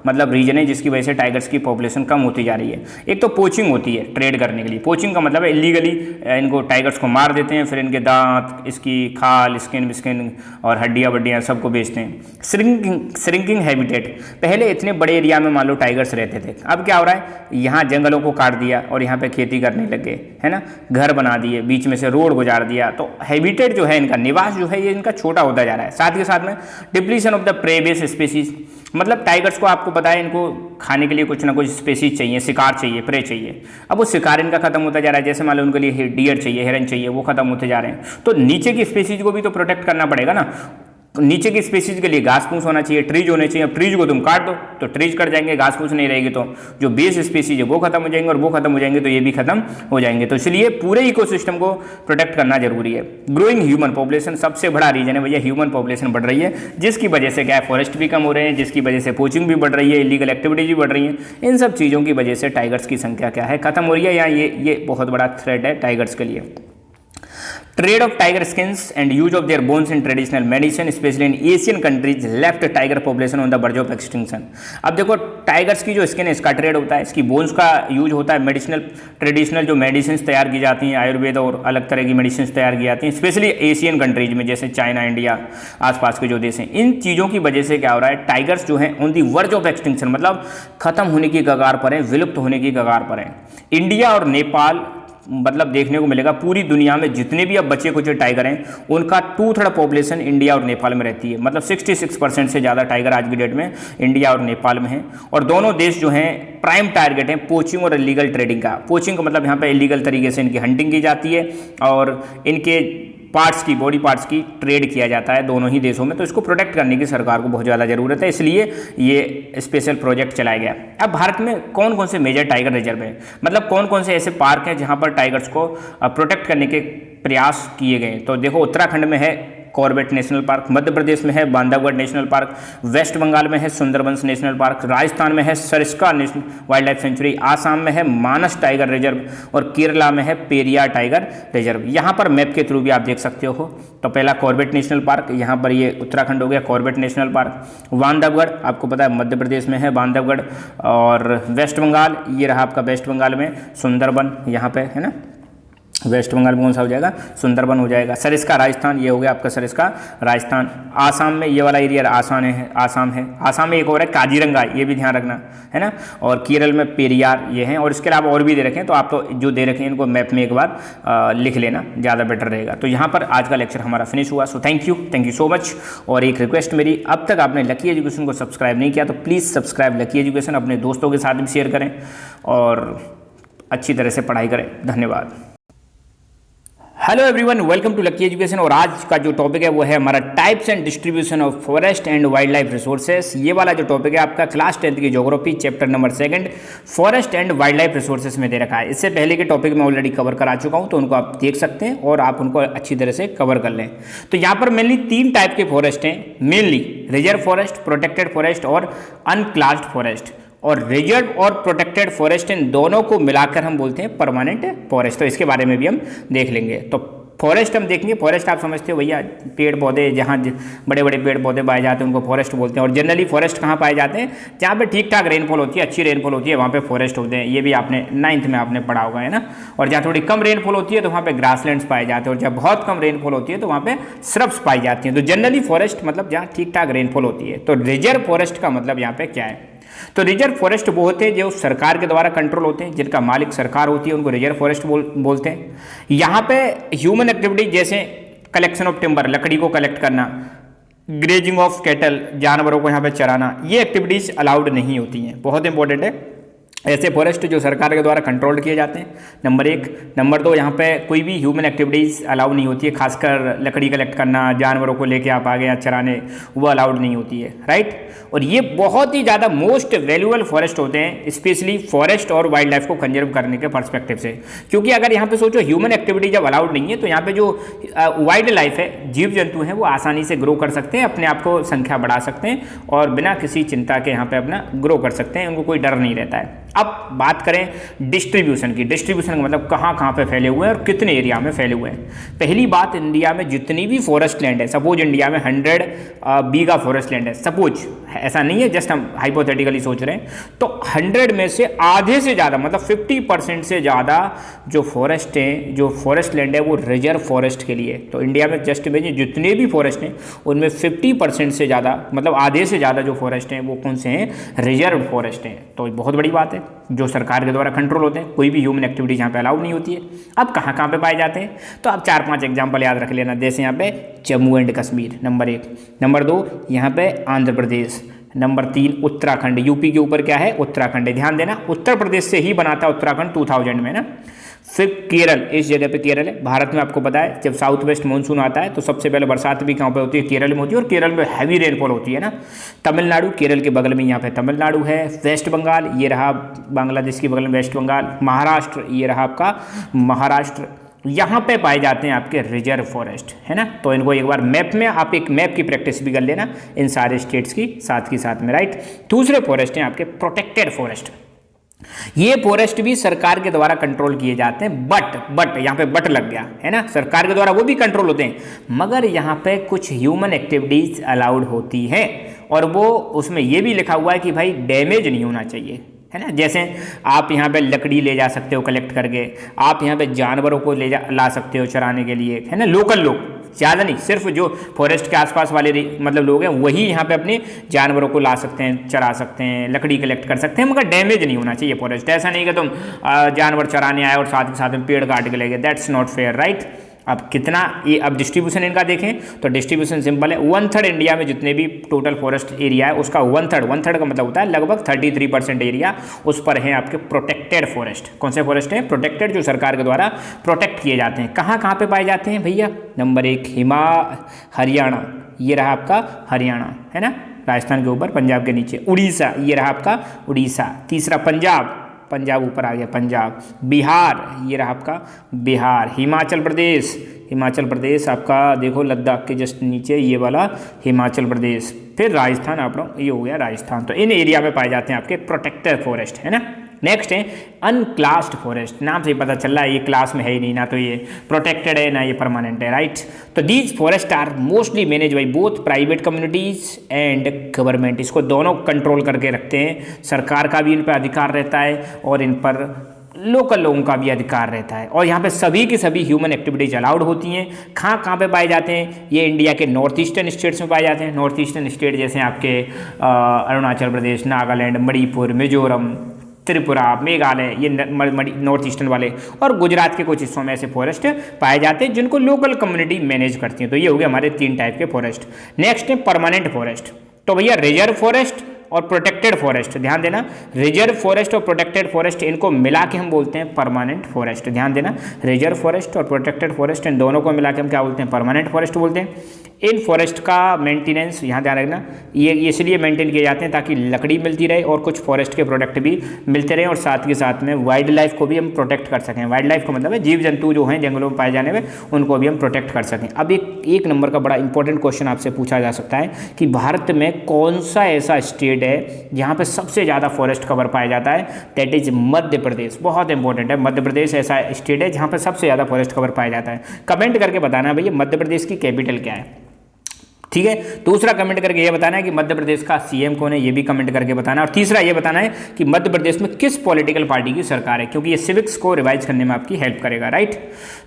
मतलब रीजन है जिसकी वजह से टाइगर्स की पॉपुलेशन कम होती जा रही है? एक तो पोचिंग होती है ट्रेड करने के लिए। पोचिंग का मतलब है इलीगली इनको टाइगर्स को मार देते हैं, फिर इनके दांत, इसकी खाल, स्किन और हड्डियाँ वड्डियाँ सबको बेचते हैं। श्रिंकिंग हैबिटेट, पहले इतने बड़े एरिया में मान लो टाइगर्स रहते थे, अब क्या हो रहा है, यहाँ जंगलों को काट दिया और यहाँ पे खेती करने लग गए, है ना, घर बना दिए, बीच में से रोड गुजार दिया, तो हैबिटेट जो है इनका, निवास जो है ये इनका छोटा होता जा रहा है। साथ ही साथ में depletion of the prey based species, मतलब टाइगर्स को आपको पता है इनको खाने के लिए कुछ ना कुछ स्पीसीज चाहिए, शिकार चाहिए, प्रे चाहिए। अब वो शिकार इनका खत्म होता जा रहा है, जैसे मान लो उनके लिए डियर चाहिए, हिरन चाहिए, वो खत्म होते जा रहे हैं। तो नीचे की स्पीसीज को भी तो प्रोटेक्ट करना पड़ेगा ना। नीचे की स्पीसीज के लिए घास फूस होना चाहिए, ट्रीज होने चाहिए। अब ट्रीज को तुम काट दो तो ट्रीज कट जाएंगे, घास फूस नहीं रहेगी, तो जो बेस स्पीसीज है वो खत्म हो जाएंगे, और वो खत्म हो जाएंगे तो ये भी खत्म हो जाएंगे। तो इसलिए पूरे इकोसिस्टम को प्रोटेक्ट करना जरूरी है। ग्रोइंग ह्यूमन पॉपुलेशन, सबसे बड़ा रीजन है भैया, ह्यूमन पॉपुलेशन बढ़ रही है, जिसकी वजह से क्या है, फॉरेस्ट भी कम हो रहे हैं, जिसकी वजह से पोचिंग भी बढ़ रही है, इलीगल एक्टिविटीज भी बढ़ रही है। इन सब चीज़ों की वजह से टाइगर्स की संख्या क्या है, खत्म हो रही है, या ये बहुत बड़ा थ्रेट है टाइगर्स के लिए। Trade off tiger skins and use of their bones in traditional medicine specially in Asian countries left tiger population on the verge of extinction. अब देखो, टाइगर्स की जो स्किन है इसका ट्रेड होता है, इसकी बोन्स का यूज होता है, मेडिसिनल ट्रेडिशनल जो मेडिसिन तैयार की जाती हैं, आयुर्वेद और अलग तरह की मेडिसिन तैयार की जाती हैं, स्पेशली एशियन कंट्रीज में, जैसे चाइना, इंडिया, आसपास के जो देश हैं। इन चीज़ों की वजह से क्या हो रहा है, टाइगर्स जो हैं on the verge of extinction, मतलब खत्म होने की कगार पर हैं, विलुप्त होने की कगार पर हैं। इंडिया और नेपाल मतलब देखने को मिलेगा, पूरी दुनिया में जितने भी अब बचे कुछ टाइगर हैं उनका 2/3 पॉपुलेशन इंडिया और नेपाल में रहती है। मतलब 66% से ज़्यादा टाइगर आज की डेट में इंडिया और नेपाल में हैं। और दोनों देश जो हैं प्राइम टारगेट हैं पोचिंग और इलीगल ट्रेडिंग का। पोचिंग का मतलब यहाँ पे इलीगल तरीके से इनकी हंटिंग की जाती है और इनके पार्ट्स की, बॉडी पार्ट्स की ट्रेड किया जाता है दोनों ही देशों में। तो इसको प्रोटेक्ट करने की सरकार को बहुत ज़्यादा ज़रूरत है, इसलिए ये स्पेशल प्रोजेक्ट चलाया गया। अब भारत में कौन कौन से मेजर टाइगर रिजर्व हैं, मतलब कौन कौन से ऐसे पार्क हैं जहाँ पर टाइगर्स को प्रोटेक्ट करने के प्रयास किए गए। तो देखो, उत्तराखंड में है Corbett national park, Madhya Pradesh में है बांधवगढ़ नेशनल पार्क, वेस्ट बंगाल में है सुंदरबंस नेशनल पार्क, राजस्थान में है Sariska national wildlife sanctuary, Assam में है मानस टाइगर रिजर्व और केरला में है पेरियार टाइगर रिजर्व। यहाँ पर मैप के थ्रू भी आप देख सकते हो। तो पहला कॉर्बेट नेशनल पार्क, यहाँ पर ये उत्तराखंड हो गया कॉर्बेट नेशनल पार्क। बांधवगढ़ आपको पता है मध्य प्रदेश में है बांधवगढ़, और वेस्ट बंगाल ये रहा आपका वेस्ट बंगाल में सुंदरबन यहाँ पे है ना। वेस्ट बंगाल में कौन सा हो जाएगा, सुंदरबन हो जाएगा। सरिस्का राजस्थान, ये हो गया आपका सरिस्का राजस्थान। आसाम में ये वाला एरिया आसाम है। आसाम में एक और है काजीरंगा, ये भी ध्यान रखना है ना। और केरल में पेरियार ये हैं, और इसके अलावा और भी दे रखे हैं, तो आप तो जो दे रखे हैं इनको मैप में एक बार लिख लेना, ज़्यादा बेटर रहेगा। तो यहाँ पर आज का लेक्चर हमारा फिनिश हुआ। सो थैंक यू सो मच। और एक रिक्वेस्ट मेरी, अब तक आपने लकी एजुकेशन को सब्सक्राइब नहीं किया तो प्लीज़ सब्सक्राइब लकी एजुकेशन, अपने दोस्तों के साथ भी शेयर करें और अच्छी तरह से पढ़ाई करें। धन्यवाद। Hello everyone, welcome to lucky education. और आज का जो टॉपिक है वो है हमारा types and distribution of forest and wildlife resources. ये वाला जो टॉपिक है आपका क्लास 10th की geography chapter number 2 forest and wildlife resources में दे रखा है। इससे पहले के टॉपिक मैं ऑलरेडी कवर करा चुका हूँ, तो उनको आप देख सकते हैं और आप उनको अच्छी तरह से कवर कर लें। तो यहाँ पर मेनली 3 टाइप के फॉरेस्ट हैं, mainly reserve forest, protected forest और अनक्लास्ड फॉरेस्ट। और रिजर्व और प्रोटेक्टेड फॉरेस्ट इन दोनों को मिलाकर हम बोलते हैं परमानेंट फॉरेस्ट। तो इसके बारे में भी हम देख लेंगे। तो फॉरेस्ट हम देखेंगे, फॉरेस्ट आप समझते हो भैया, पेड़ पौधे जहाँ बड़े बड़े पेड़ पौधे पाए जाते हैं उनको फॉरेस्ट बोलते हैं। और जनरली फॉरेस्ट कहाँ पाए जाते हैं, जहाँ पे ठीक ठाक रेनफॉल होती है, अच्छी रेनफॉल होती है, वहाँ पे फॉरेस्ट होते हैं। ये भी आपने 9th में आपने पढ़ा होगा, है ना। और जहाँ थोड़ी कम रेनफॉल होती है तो वहाँ पे ग्रासलैंड्स पाए जाते हैं, और जब बहुत कम रेनफॉल होती है तो वहाँ पे श्रब्स पाई जाती हैं। तो जनरली फॉरेस्ट मतलब जहाँ ठीक ठाक रेनफॉल होती है। तो रिजर्व फॉरेस्ट का मतलब यहाँ पे क्या है, तो रिजर्व फॉरेस्ट वो होते हैं जो सरकार के द्वारा कंट्रोल होते हैं, जिनका मालिक सरकार होती है, उनको रिजर्व फॉरेस्ट बोलते हैं। यहाँ पे ह्यूमन एक्टिविटी जैसे कलेक्शन ऑफ टिम्बर, लकड़ी को कलेक्ट करना, ग्रेजिंग ऑफ कैटल, जानवरों को यहाँ पे चराना, ये एक्टिविटीज़ अलाउड नहीं होती हैं। बहुत इंपॉर्टेंट है ऐसे फॉरेस्ट जो सरकार के द्वारा कंट्रोल किए जाते हैं, नंबर 1। नंबर 2, यहाँ पे कोई भी ह्यूमन एक्टिविटीज़ अलाउ नहीं होती है, खासकर लकड़ी कलेक्ट करना, जानवरों को लेके आप आगे चराने, वो अलाउड नहीं होती है, राइट। और ये बहुत ही ज़्यादा मोस्ट वैल्यूएबल फॉरेस्ट होते हैं, स्पेशली फॉरेस्ट और वाइल्ड लाइफ को कंजर्व करने के पर्सपेक्टिव से। क्योंकि अगर यहाँ पे सोचो ह्यूमन एक्टिविटी जब अलाउड नहीं है, तो यहाँ पे जो वाइल्ड लाइफ है, जीव जंतु हैं, वो आसानी से ग्रो कर सकते हैं, अपने आप को संख्या बढ़ा सकते हैं और बिना किसी चिंता के यहाँ पे अपना ग्रो कर सकते हैं, उनको कोई डर नहीं रहता है। अब बात करें डिस्ट्रीब्यूशन की। डिस्ट्रीब्यूशन का मतलब कहाँ कहाँ पे फैले हुए हैं और कितने एरिया में फैले हुए हैं। पहली बात, इंडिया में जितनी भी फॉरेस्ट लैंड है, सपोज इंडिया में 100 बीघा फॉरेस्ट लैंड है, सपोज, ऐसा नहीं है, जस्ट हम हाइपोथेटिकली सोच रहे हैं, तो 100 में से आधे से ज़्यादा मतलब 50% से ज़्यादा जो फॉरेस्ट है, जो फॉरेस्ट लैंड है, वो रिजर्व फॉरेस्ट के लिए। तो इंडिया में जस्ट इमेजिन जितने भी फॉरेस्ट हैं उनमें 50% से ज़्यादा मतलब आधे से ज़्यादा जो फॉरेस्ट हैं वो कौन से हैं, रिजर्व फॉरेस्ट हैं। तो बहुत बड़ी बात है, जो सरकार के द्वारा कंट्रोल होते हैं, कोई भी ह्यूमन एक्टिविटी यहाँ पे अलाउ नहीं होती है। अब कहाँ कहाँ पे पाए जाते हैं, तो आप 4-5 एग्जाम्पल याद रख लेना। जैसे यहाँ पे Jammu and Kashmir, number 1। Number 2, यहाँ पे आंध्र प्रदेश। नंबर 3, उत्तराखंड। यूपी के ऊपर क्या है, उत्तराखंड है, ध्यान देना, उत्तर प्रदेश से ही बना था उत्तराखंड 2000 में ना। फिर केरल, इस जगह पे केरल है। भारत में आपको पता है जब साउथ वेस्ट मानसून आता है तो सबसे पहले बरसात भी कहाँ पे होती है, केरल में होती है, और केरल में हैवी रेनफॉल होती है ना। तमिलनाडु, केरल के बगल में यहाँ पे तमिलनाडु है। वेस्ट बंगाल, ये रहा बांग्लादेश के बगल में वेस्ट बंगाल। महाराष्ट्र, ये रहा आपका महाराष्ट्र। यहाँ पे पाए जाते हैं आपके रिजर्व फॉरेस्ट, है ना। तो इनको एक बार मैप में आप एक मैप की प्रैक्टिस भी कर लेना इन सारे स्टेट्स की साथ में, राइट। दूसरे फॉरेस्ट हैं आपके प्रोटेक्टेड फॉरेस्ट। ये फॉरेस्ट भी सरकार के द्वारा कंट्रोल किए जाते हैं, बट यहाँ पे बट लग गया है ना, सरकार के द्वारा वो भी कंट्रोल होते हैं, मगर यहाँ पे कुछ ह्यूमन एक्टिविटीज अलाउड होती है। और वो उसमें ये भी लिखा हुआ है कि भाई डैमेज नहीं होना चाहिए, है ना। जैसे आप यहाँ पे लकड़ी ले जा सकते हो कलेक्ट करके, आप यहाँ पे जानवरों को ला सकते हो चराने के लिए, है ना। लोकल लोग, ज़्यादा नहीं, सिर्फ जो फॉरेस्ट के आसपास वाले मतलब लोग हैं वही यहाँ पे अपने जानवरों को ला सकते हैं, चरा सकते हैं, लकड़ी कलेक्ट कर सकते हैं, मगर डैमेज नहीं होना चाहिए फॉरेस्ट। ऐसा नहीं कि तुम जानवर चराने आए और साथ के साथ में पेड़ काट के ले गए, दैट्स नॉट फेयर, राइट। अब कितना ये, अब डिस्ट्रीब्यूशन इनका देखें तो डिस्ट्रीब्यूशन सिंपल है। 1/3 इंडिया में जितने भी टोटल फॉरेस्ट एरिया है उसका 1/3 का मतलब होता है लगभग 33% एरिया उस पर है आपके प्रोटेक्टेड फॉरेस्ट। कौन से फॉरेस्ट हैं, प्रोटेक्टेड, जो सरकार के द्वारा प्रोटेक्ट किए जाते हैं। कहाँ कहाँ पे पाए जाते हैं भैया, नंबर 1 हरियाणा, ये रहा आपका हरियाणा, है ना, राजस्थान के ऊपर, पंजाब के नीचे। उड़ीसा, ये रहा आपका उड़ीसा। तीसरा पंजाब ऊपर आ गया, पंजाब। बिहार, ये रहा आपका बिहार। हिमाचल प्रदेश आपका देखो लद्दाख के जस्ट नीचे ये वाला हिमाचल प्रदेश। फिर राजस्थान, आप लोग ये हो गया राजस्थान। तो इन एरिया में पाए जाते हैं आपके प्रोटेक्टेड फॉरेस्ट, है ना। नेक्स्ट है अनक्लास्ड फॉरेस्ट। नाम से ही पता चल रहा है ये क्लास में है ही नहीं, ना तो ये प्रोटेक्टेड है ना ये परमानेंट है, राइट। तो these forests are mostly manage by both private communities and government. इसको दोनों कंट्रोल करके रखते हैं, सरकार का भी इन पर अधिकार रहता है और इन पर लोकल लोगों का भी अधिकार रहता है और यहाँ पे सभी की सभी ह्यूमन एक्टिविटीज अलाउड होती हैं। कहाँ कहाँ पे पाए जाते हैं? ये इंडिया के नॉर्थ ईस्टर्न स्टेट्स में पाए जाते हैं। नॉर्थ ईस्टर्न स्टेट जैसे आपके अरुणाचल प्रदेश, नागालैंड, मणिपुर, मिजोरम, त्रिपुरा, मेघालय, ये नॉर्थ ईस्टर्न वाले, और गुजरात के कुछ हिस्सों में ऐसे फॉरेस्ट पाए जाते हैं जिनको लोकल कम्युनिटी मैनेज करती है। तो ये हो गए हमारे 3 टाइप के फॉरेस्ट। नेक्स्ट है परमानेंट फॉरेस्ट। तो भैया रिजर्व फॉरेस्ट और प्रोटेक्टेड फॉरेस्ट, ध्यान देना, रिजर्व फॉरेस्ट और प्रोटेक्टेड फॉरेस्ट इनको मिला के हम बोलते हैं परमानेंट फॉरेस्ट। ध्यान देना, रिजर्व फॉरेस्ट और प्रोटेक्टेड फॉरेस्ट इन दोनों को मिला के हम क्या बोलते हैं? परमानेंट फॉरेस्ट बोलते हैं। इन फॉरेस्ट का मेंटेनेंस यहाँ ध्यान रखना, ये इसलिए मेंटेन किए जाते हैं ताकि लकड़ी मिलती रहे और कुछ फॉरेस्ट के प्रोडक्ट भी मिलते रहे और साथ के साथ में वाइल्ड लाइफ को भी हम प्रोटेक्ट कर सकें। वाइल्ड लाइफ का मतलब है जीव जंतु जो हैं जंगलों में पाए जाने में, उनको भी हम प्रोटेक्ट कर सकें। अब एक नंबर का बड़ा इंपॉर्टेंट क्वेश्चन आपसे पूछा जा सकता है कि भारत में कौन सा ऐसा स्टेट है जहाँ पे सबसे ज़्यादा फॉरेस्ट कवर पाया जाता है? That is Madhya Pradesh. बहुत इंपॉर्टेंट है, मध्य प्रदेश ऐसा स्टेट है जहाँ पे सबसे ज़्यादा फॉरेस्ट कवर पाया जाता है। कमेंट करके बताना भैया मध्य प्रदेश की कैपिटल क्या है, ठीक है। दूसरा कमेंट करके ये बताना है कि मध्य प्रदेश का सीएम कौन है, ये भी कमेंट करके बताना है। और तीसरा ये बताना है कि मध्य प्रदेश में किस पॉलिटिकल पार्टी की सरकार है, क्योंकि ये सिविक्स को रिवाइज करने में आपकी हेल्प करेगा, राइट।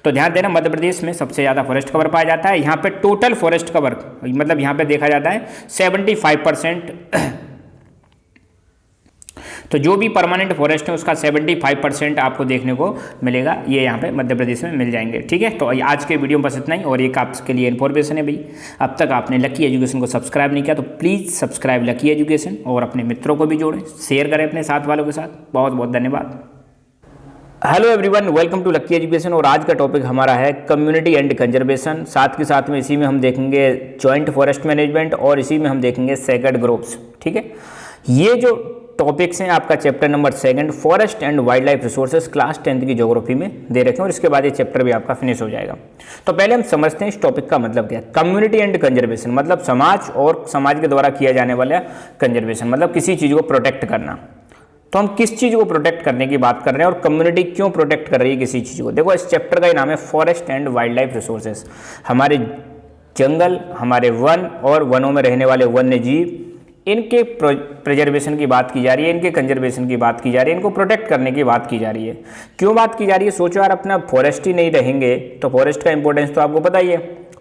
तो ध्यान देना, मध्य प्रदेश में सबसे ज़्यादा फॉरेस्ट कवर पाया जाता है। यहाँ पे टोटल फॉरेस्ट कवर मतलब यहाँ पे देखा जाता है 75%। तो जो भी परमानेंट फॉरेस्ट है उसका 75% आपको देखने को मिलेगा, ये यहाँ पे मध्य प्रदेश में मिल जाएंगे, ठीक है। तो आज के वीडियो में बस इतना ही, और एक आपके लिए इन्फॉर्मेशन है भाई, अब तक आपने लकी एजुकेशन को सब्सक्राइब नहीं किया तो प्लीज़ सब्सक्राइब लकी एजुकेशन और अपने मित्रों को भी जोड़ें, शेयर करें अपने साथ वालों के साथ। बहुत बहुत धन्यवाद। Hello everyone, welcome to lucky education. और आज का टॉपिक हमारा है कम्युनिटी एंड कंजर्वेशन। साथ के साथ में इसी में हम देखेंगे जॉइंट फॉरेस्ट मैनेजमेंट और इसी में हम देखेंगे सेक्रेड ग्रुप्स, ठीक है। ये जो टॉपिक्स हैं आपका chapter number 2 forest and wild life resources class 10th की ज्योग्राफी में दे रखे हैं और इसके बाद ये चैप्टर भी आपका फिनिश हो जाएगा। तो पहले हम समझते हैं इस टॉपिक का मतलब क्या है। कम्युनिटी एंड कंजर्वेशन मतलब समाज और समाज के द्वारा किया जाने वाला कंजर्वेशन, मतलब किसी चीज़ को प्रोटेक्ट करना। तो हम किस चीज़ को प्रोटेक्ट करने की बात कर रहे हैं और कम्युनिटी क्यों प्रोटेक्ट कर रही है किसी चीज़ को? देखो, इस चैप्टर का ही नाम है forest and wild life resources. हमारे जंगल, हमारे वन और वनों में रहने वाले वन्य जीव, इनके प्रिजर्वेशन की बात की जा रही है, इनके कंजर्वेशन की बात की जा रही है, इनको प्रोटेक्ट करने की बात की जा रही है। क्यों बात की जा रही है? सोचो यार, अपना फॉरेस्ट ही नहीं रहेंगे तो फॉरेस्ट का इंपॉर्टेंस तो आपको पता ही है।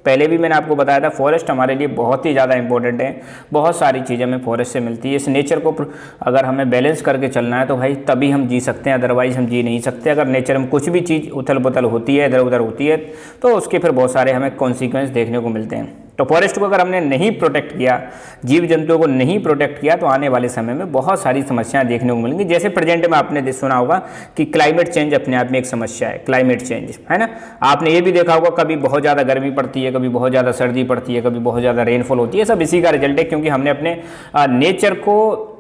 पहले भी मैंने आपको बताया था, फॉरेस्ट हमारे लिए बहुत ही ज़्यादा इंपॉर्टेंट है। बहुत सारी चीज़ें हमें फॉरेस्ट से मिलती है। इस नेचर को अगर हमें बैलेंस करके चलना है तो भाई तभी हम जी सकते हैं, अदरवाइज हम जी नहीं सकते। अगर नेचर में कुछ भी चीज़ उथल पुथल होती है, इधर उधर होती है, तो उसके फिर बहुत सारे हमें कॉन्सिक्वेंस देखने को मिलते हैं। तो फॉरेस्ट को अगर हमने नहीं प्रोटेक्ट किया, जीव जंतुओं को नहीं प्रोटेक्ट किया, तो आने वाले समय में बहुत सारी समस्याएं देखने को मिलेंगी। जैसे प्रेजेंट में आपने सुना होगा कि क्लाइमेट चेंज अपने आप में एक समस्या है, क्लाइमेट चेंज, है ना। आपने ये भी देखा होगा कभी बहुत ज़्यादा गर्मी पड़ती है, कभी बहुत ज़्यादा सर्दी पड़ती है, कभी बहुत ज़्यादा रेनफॉल होती है। सब इसी का रिजल्ट है, क्योंकि हमने अपने नेचर को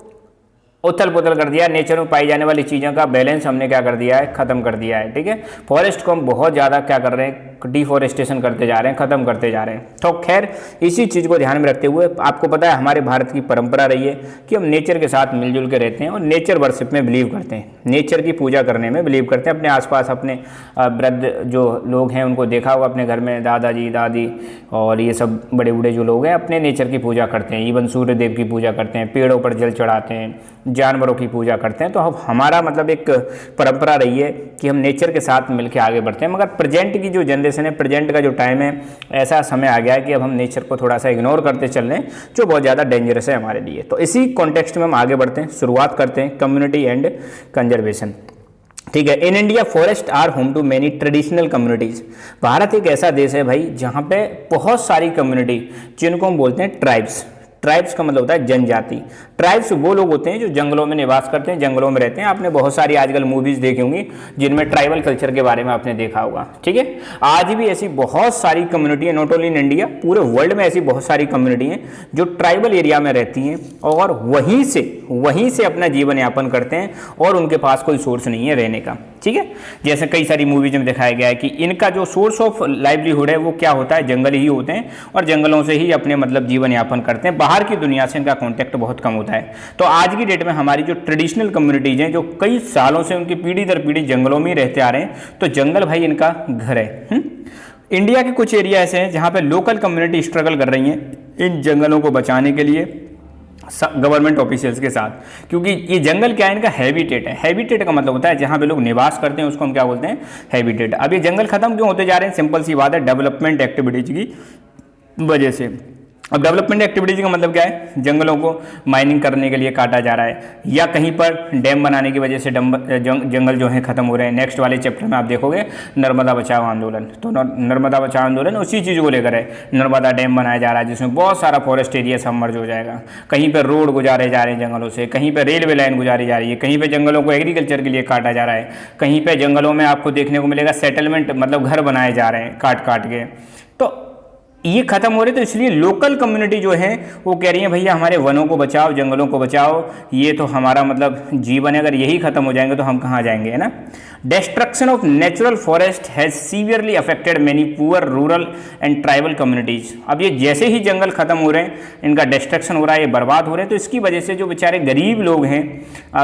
उथल पुथल कर दिया। नेचर में पाई जाने वाली चीज़ों का बैलेंस हमने क्या कर दिया है? ख़त्म कर दिया है, ठीक है। फॉरेस्ट को हम बहुत ज़्यादा क्या कर रहे हैं? डिफॉरेस्टेशन करते जा रहे हैं, ख़त्म करते जा रहे हैं। तो खैर, इसी चीज़ को ध्यान में रखते हुए आपको पता है हमारे भारत की परंपरा रही है कि हम नेचर के साथ मिलजुल के रहते हैं और नेचर वर्शिप में बिलीव करते हैं, नेचर की पूजा करने में बिलीव करते हैं। अपने आसपास अपने वृद्ध जो लोग हैं उनको देखा होगा अपने घर में, दादाजी दादी और ये सब बड़े बूढ़े जो लोग हैं अपने नेचर की पूजा करते हैं। इवन सूर्य देव की पूजा करते हैं, पेड़ों पर जल चढ़ाते हैं, जानवरों की पूजा करते हैं। तो हमारा मतलब एक परंपरा रही है कि हम नेचर के साथ मिलकर आगे बढ़ते हैं। मगर प्रेजेंट की जो जनरेशन है, प्रेजेंट का जो टाइम है, ऐसा समय आ गया है कि अब हम नेचर को थोड़ा सा इग्नोर करते चल रहे हैं, जो बहुत ज़्यादा डेंजरस है हमारे लिए। तो इसी कॉन्टेक्स्ट में हम आगे बढ़ते हैं, शुरुआत करते हैं कम्युनिटी एंड कंजर्वेशन, ठीक है। In India forest are home to many traditional communities. Bharat एक ऐसा देश है भाई जहाँ पे बहुत सारी कम्युनिटी, जिनको हम बोलते हैं ट्राइब्स। ट्राइब्स का मतलब होता है जनजाति। ट्राइब्स वो लोग होते हैं जो जंगलों में निवास करते हैं, जंगलों में रहते हैं। आपने बहुत सारी आजकल मूवीज़ देखी होंगी जिनमें ट्राइबल कल्चर के बारे में आपने देखा होगा, ठीक है। आज भी ऐसी बहुत सारी कम्युनिटी है, नॉट ओनली इन इंडिया, पूरे वर्ल्ड में ऐसी बहुत सारी कम्युनिटी हैं जो ट्राइबल एरिया में रहती हैं और वहीं से अपना जीवन यापन करते हैं और उनके पास कोई सोर्स नहीं है रहने का, ठीक है। जैसे कई सारी मूवीज में दिखाया गया है कि इनका जो सोर्स ऑफ लाइवलीहुड है वो क्या होता है? जंगल ही होते हैं और जंगलों से ही अपने मतलब जीवन यापन करते हैं। बाहर की दुनिया से इनका कांटेक्ट बहुत कम होता है। तो आज की डेट में हमारी जो ट्रेडिशनल कम्युनिटीज हैं, जो कई सालों से उनकी पीढ़ी दर पीढ़ी जंगलों में ही रहते आ रहे हैं, तो जंगल भाई इनका घर है। इंडिया के कुछ एरिया ऐसे हैं जहाँ पे लोकल कम्युनिटी स्ट्रगल कर रही हैं इन जंगलों को बचाने के लिए गवर्नमेंट ऑफिशियल्स के साथ, क्योंकि ये जंगल क्या है, इनका हैबिटेट है। हैबिटेट का मतलब होता है जहाँ पे लोग निवास करते हैं, उसको हम क्या बोलते हैं, हैबिटेट। अब ये जंगल खत्म क्यों होते जा रहे हैं, सिंपल सी बात है, डेवलपमेंट एक्टिविटीज की वजह से। अब डेवलपमेंट एक्टिविटीज का मतलब क्या है, जंगलों को माइनिंग करने के लिए काटा जा रहा है, या कहीं पर डैम बनाने की वजह से जंगल जो है खत्म हो रहे हैं। नेक्स्ट वाले चैप्टर में आप देखोगे नर्मदा बचाओ आंदोलन, तो नर्मदा बचाओ आंदोलन उसी चीज़ को लेकर है। नर्मदा डैम बनाया जा रहा है जिसमें बहुत सारा फॉरेस्ट एरिया सबमर्ज हो जाएगा। कहीं पर रोड गुजारे जा रहे हैं जंगलों से, कहीं पर रेलवे लाइन गुजारी जा रही है, कहीं पर जंगलों को एग्रीकल्चर के लिए काटा जा रहा है, कहीं पर जंगलों में आपको देखने को मिलेगा सेटलमेंट, मतलब घर बनाए जा रहे हैं काट काट के। तो ये खत्म हो रहे, तो इसलिए लोकल कम्युनिटी जो है वो कह रही है भैया हमारे वनों को बचाओ, जंगलों को बचाओ, ये तो हमारा मतलब जीवन है, अगर यही खत्म हो जाएंगे तो हम कहाँ जाएंगे, है ना। Destruction of natural forest has severely affected many poor rural and tribal communities. अब ये जैसे ही जंगल खत्म हो रहे हैं, इनका डिस्ट्रक्शन हो रहा है, ये बर्बाद हो रहे हैं, तो इसकी वजह से जो बेचारे गरीब लोग हैं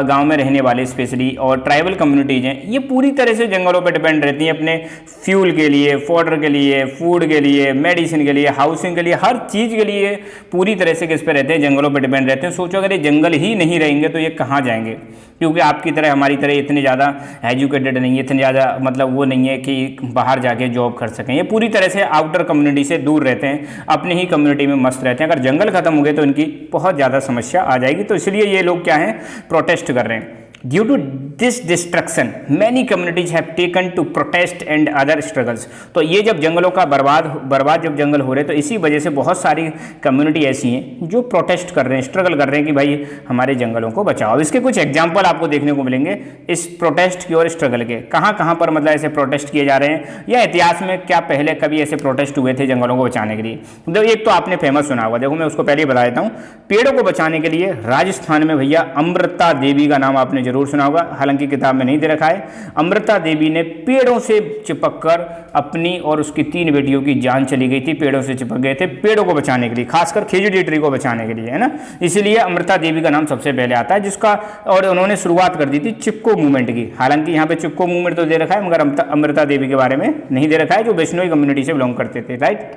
गाँव में रहने वाले स्पेशली, और ट्राइबल कम्युनिटीज हैं, ये पूरी तरह से जंगलों पर डिपेंड रहती हैं अपने फ्यूल के लिए, फॉडर के लिए, फूड के लिए, मेडिसिन के लिए, हाउसिंग के लिए, हर चीज़ के लिए पूरी तरह से किस पे रहते हैं, जंगलों पे डिपेंड रहते हैं। सोचो अगर ये जंगल ही नहीं रहेंगे तो ये कहाँ जाएंगे, क्योंकि आपकी तरह हमारी तरह इतने ज़्यादा एजुकेटेड नहीं है, इतने ज़्यादा मतलब वो नहीं है कि बाहर जाके जॉब कर सकें। ये पूरी तरह से आउटर कम्युनिटी से दूर रहते हैं, अपनी ही कम्युनिटी में मस्त रहते हैं। अगर जंगल खत्म हो गए तो इनकी बहुत ज़्यादा समस्या आ जाएगी। तो इसलिए ये लोग क्या हैं, प्रोटेस्ट कर रहे हैं। Due to this destruction, many communities have taken to protest and other struggles। तो ये जब जंगलों का बर्बाद जब जंगल हो रहे, तो इसी वजह से बहुत सारी कम्युनिटी ऐसी हैं जो प्रोटेस्ट कर रहे हैं, स्ट्रगल कर रहे हैं कि भाई हमारे जंगलों को बचाओ। इसके कुछ एग्जाम्पल आपको देखने को मिलेंगे इस प्रोटेस्ट की और स्ट्रगल के, कहाँ कहाँ पर मतलब ऐसे प्रोटेस्ट किए जा रहे हैं, या इतिहास में क्या पहले कभी ऐसे प्रोटेस्ट हुए थे जंगलों को बचाने के लिए। तो एक तो आपने फेमस सुना होगा, देखो मैं उसको पहले ही बता देता हूँ। पेड़ों को बचाने के लिए राजस्थान में भैया अमृता देवी का नाम आपने जरूर सुना होगा, हालांकि किताब में नहीं दे रखा है। अमृता देवी ने पेड़ों से चिपककर अपनी और उसकी 3 बेटियों की जान चली गई थी, पेड़ों से चिपक गए थे पेड़ों को बचाने के लिए, खासकर खिजड़ी ट्री को बचाने के लिए, है ना। इसीलिए अमृता देवी का नाम सबसे पहले आता है, जिसका और उन्होंने शुरुआत कर दी थी चिपको मूवमेंट की। हालांकि यहाँ पे चिपको मूवमेंट तो दे रखा है, मगर अमृता देवी के बारे में नहीं दे रखा है, जो वैष्णवी कम्युनिटी से बिलोंग करते थे, राइट।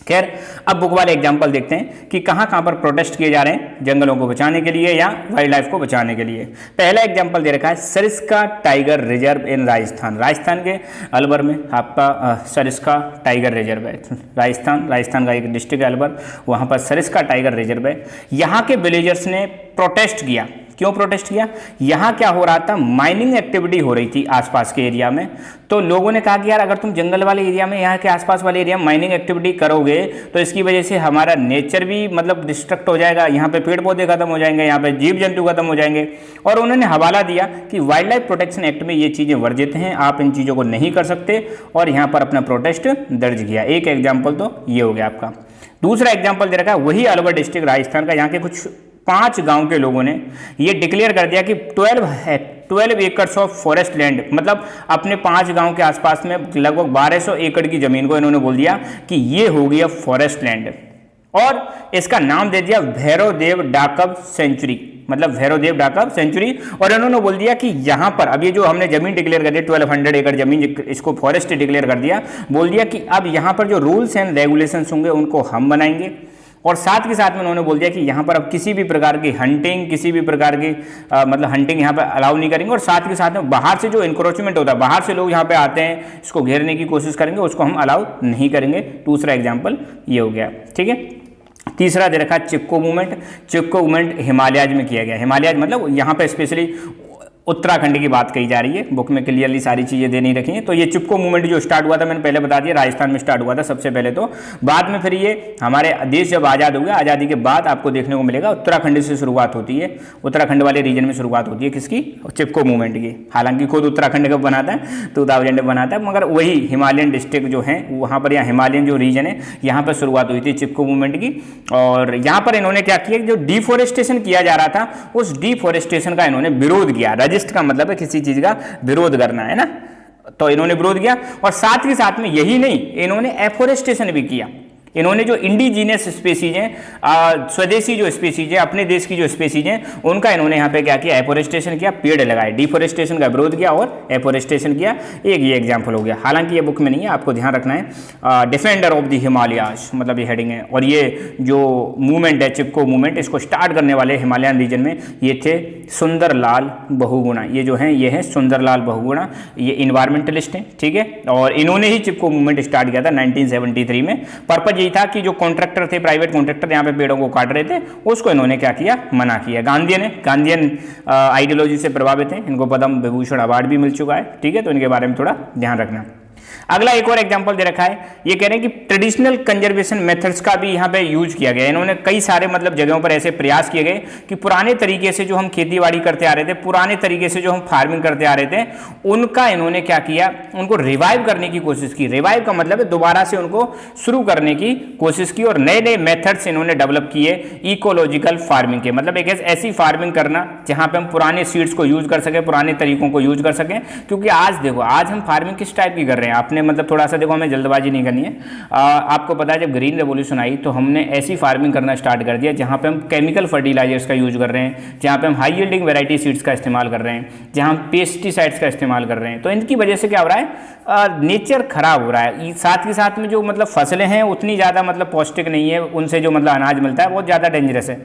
खैर, अब बुक वाले एग्जाम्पल देखते हैं कि कहाँ कहाँ पर प्रोटेस्ट किए जा रहे हैं जंगलों को बचाने के लिए या वाइल्ड लाइफ को बचाने के लिए। पहला एग्जाम्पल दे रखा है Sariska tiger reserve in Rajasthan. Rajasthan के अलवर में आपका सरिस्का टाइगर रिजर्व है। राजस्थान का एक डिस्ट्रिक्ट है अलवर, वहाँ पर सरिस्का टाइगर रिजर्व है। यहाँ के विलेजर्स ने प्रोटेस्ट किया। क्यों प्रोटेस्ट किया? यहाँ क्या हो रहा था, माइनिंग एक्टिविटी हो रही थी आसपास के एरिया में। तो लोगों ने कहा कि यार अगर तुम जंगल वाले एरिया में, यहाँ के आसपास वाले एरिया में माइनिंग एक्टिविटी करोगे तो इसकी वजह से हमारा नेचर भी मतलब डिस्ट्रक्ट हो जाएगा, यहाँ पे पेड़ पौधे खत्म हो जाएंगे, यहाँ पे जीव जंतु खत्म हो जाएंगे। और उन्होंने हवाला दिया कि वाइल्ड लाइफ प्रोटेक्शन एक्ट में ये चीज़ें वर्जित हैं, आप इन चीज़ों को नहीं कर सकते, और यहाँ पर अपना प्रोटेस्ट दर्ज किया। एक एग्जाम्पल तो ये हो गया आपका। दूसरा एग्जाम्पल दे रखा है वही अलवर डिस्ट्रिक्ट राजस्थान का। यहाँ के कुछ 5 गांव के लोगों ने ये डिक्लेयर कर दिया कि 12 एकड़ ऑफ फॉरेस्ट लैंड, मतलब अपने 5 गांव के आसपास में लगभग 1200 एकड़ की जमीन को इन्होंने बोल दिया कि ये हो गया फॉरेस्ट लैंड, और इसका नाम दे दिया भैरवदेव डाकब सेंचुरी, मतलब भैरवदेव डाकब सेंचुरी। और इन्होंने बोल दिया कि यहाँ पर अब ये जो हमने जमीन डिक्लेयर कर दी 1200 एकड़ जमीन, इसको फॉरेस्ट डिक्लेयर कर दिया, बोल दिया कि अब यहाँ पर जो रूल्स एंड रेगुलेशंस होंगे उनको हम बनाएंगे। और साथ के साथ में उन्होंने बोल दिया कि यहाँ पर अब किसी भी प्रकार की हंटिंग, किसी भी प्रकार की मतलब हंटिंग यहाँ पर अलाउ नहीं करेंगे। और साथ के साथ में बाहर से जो इंक्रोचमेंट होता है, बाहर से लोग यहाँ पे आते हैं इसको घेरने की कोशिश करेंगे, उसको हम अलाउ नहीं करेंगे। दूसरा एग्जाम्पल ये हो गया, ठीक है। तीसरा दे रखा चिपको मूवमेंट। चिपको मूवमेंट हिमालयाज में किया गया। हिमालयाज मतलब यहाँ पे स्पेशली उत्तराखंड की बात कही जा रही है, बुक में क्लियरली सारी चीज़ें दे नहीं रखी हैं। तो ये चिपको मूवमेंट जो स्टार्ट हुआ था, मैंने पहले बता दिया, राजस्थान में स्टार्ट हुआ था सबसे पहले। तो बाद में फिर ये हमारे देश जब आज़ाद हो गया, आज़ादी के बाद आपको देखने को मिलेगा उत्तराखंड से शुरुआत होती है, उत्तराखंड वाले रीजन में शुरुआत होती है किसकी, चिपको मूवमेंट की। हालांकि खुद उत्तराखंड कब बनाता है, 2000 में बनाता है, मगर वही हिमालयन डिस्ट्रिक्ट जो है वहाँ पर, यहाँ हिमालयन जो रीजन है यहाँ पर शुरुआत हुई थी चिपको मूवमेंट की। और यहाँ पर इन्होंने क्या किया, जो डिफॉरेस्टेशन किया जा रहा था उस डिफॉरेस्टेशन का इन्होंने विरोध किया। रजिस्ट का मतलब है किसी चीज का विरोध करना, है ना। तो इन्होंने विरोध किया, और साथ ही साथ में यही नहीं, इन्होंने एफोरेस्टेशन भी किया। इन्होंने जो इंडिजीनियस स्पीसीज हैं, स्वदेशी जो स्पीसीज है, अपने देश की जो स्पीसीज हैं, उनका इन्होंने यहाँ पे क्या किया, एफोरेस्टेशन किया, पेड़ लगाए, डिफोरेस्टेशन का विरोध किया और एफोरेस्टेशन किया। एक ये एग्जाम्पल हो गया। हालांकि ये बुक में नहीं है, आपको ध्यान रखना है। डिफेंडर ऑफ द हिमालयाज मतलब ये हेडिंग है। और ये जो मूवमेंट है, चिपको मूवमेंट, इसको स्टार्ट करने वाले हिमालयन रीजन में ये थे सुंदरलाल बहुगुणा। ये जो हैं ये हैं सुंदरलाल बहुगुणा, ये इन्वायरमेंटलिस्ट हैं, ठीक है। और इन्होंने ही चिपको मूवमेंट स्टार्ट किया था 1973 में। पर्पज यही था कि जो कॉन्ट्रैक्टर थे, प्राइवेट कॉन्ट्रैक्टर यहाँ पे पेड़ों को काट रहे थे, उसको इन्होंने क्या किया, मना किया। गांधीयन आइडियोलॉजी से प्रभावित हैं, इनको पद्म विभूषण अवार्ड भी मिल चुका है, ठीक है। तो इनके बारे में थोड़ा ध्यान रखना। अगला एक और एग्जांपल दे रखा है, ये कह रहे हैं कि ट्रेडिशनल कंजर्वेशन मेथड्स का भी यहाँ पे यूज किया गया। इन्होंने कई सारे मतलब जगहों पर ऐसे प्रयास किए गए कि पुराने तरीके से जो हम खेती बाड़ी करते आ रहे थे, पुराने तरीके से जो हम फार्मिंग करते आ रहे थे, उनका इन्होंने क्या किया, उनको रिवाइव करने की कोशिश की। रिवाइव का मतलब है दोबारा से उनको शुरू करने की कोशिश की और नए नए मेथड्स इन्होंने डेवलप किए इकोलॉजिकल फार्मिंग के। मतलब एक ऐसी फार्मिंग करना जहाँ पे हम पुराने सीड्स को यूज कर सकें, पुराने तरीकों को यूज कर सकें। क्योंकि आज देखो, आज हम फार्मिंग किस टाइप की कर रहे हैं, आपने मतलब थोड़ा सा देखो, हमें जल्दबाजी नहीं करनी है। आपको पता है जब ग्रीन रेवोल्यूशन आई तो हमने ऐसी फार्मिंग करना स्टार्ट कर दिया जहां पे हम केमिकल फर्टिलाइजर्स का यूज कर रहे हैं, जहां पे हम हाई यील्डिंग वैरायटी सीड्स का इस्तेमाल कर रहे हैं, जहां हम पेस्टिसाइड्स का इस्तेमाल कर रहे हैं। तो इनकी वजह से क्या हो रहा है, नेचर खराब हो रहा है। साथ ही साथ में जो मतलब फसलें हैं उतनी ज़्यादा मतलब पौष्टिक नहीं है, उनसे जो मतलब अनाज मिलता है बहुत ज़्यादा डेंजरस है,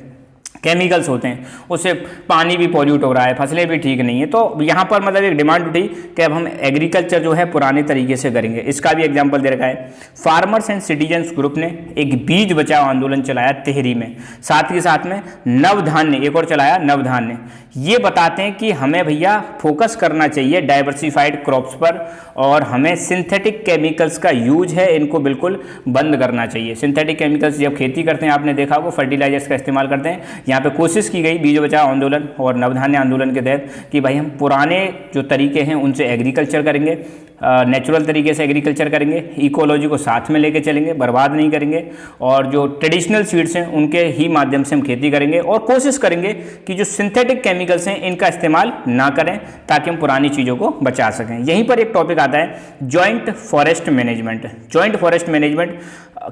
केमिकल्स होते हैं, उससे पानी भी पॉल्यूट हो रहा है, फसलें भी ठीक नहीं है। तो यहाँ पर मतलब एक डिमांड उठी कि अब हम एग्रीकल्चर जो है पुराने तरीके से करेंगे। इसका भी एग्जांपल दे रखा है। फार्मर्स एंड सिटीजन्स ग्रुप ने एक बीज बचाओ आंदोलन चलाया तिहरी में। साथ ही साथ में नवधान्य एक और चलाया, नवधान्य। ये बताते हैं कि हमें भैया फोकस करना चाहिए डाइवर्सिफाइड क्रॉप्स पर और हमें सिंथेटिक केमिकल्स का यूज है, इनको बिल्कुल बंद करना चाहिए। सिंथेटिक केमिकल्स जब खेती करते हैं, आपने देखा होगा फर्टिलाइजर्स का इस्तेमाल करते हैं। यहाँ पे कोशिश की गई बीज बचाओ आंदोलन और नवधान्य आंदोलन के तहत कि भाई हम पुराने जो तरीके हैं उनसे एग्रीकल्चर करेंगे, नेचुरल तरीके से एग्रीकल्चर करेंगे, इकोलॉजी को साथ में लेके चलेंगे, बर्बाद नहीं करेंगे और जो ट्रेडिशनल सीड्स हैं उनके ही माध्यम से हम खेती करेंगे और कोशिश करेंगे कि जो सिंथेटिक केमिकल्स हैं इनका इस्तेमाल ना करें ताकि हम पुरानी चीज़ों को बचा सकें। यहीं पर एक टॉपिक आता है joint forest management. Joint forest management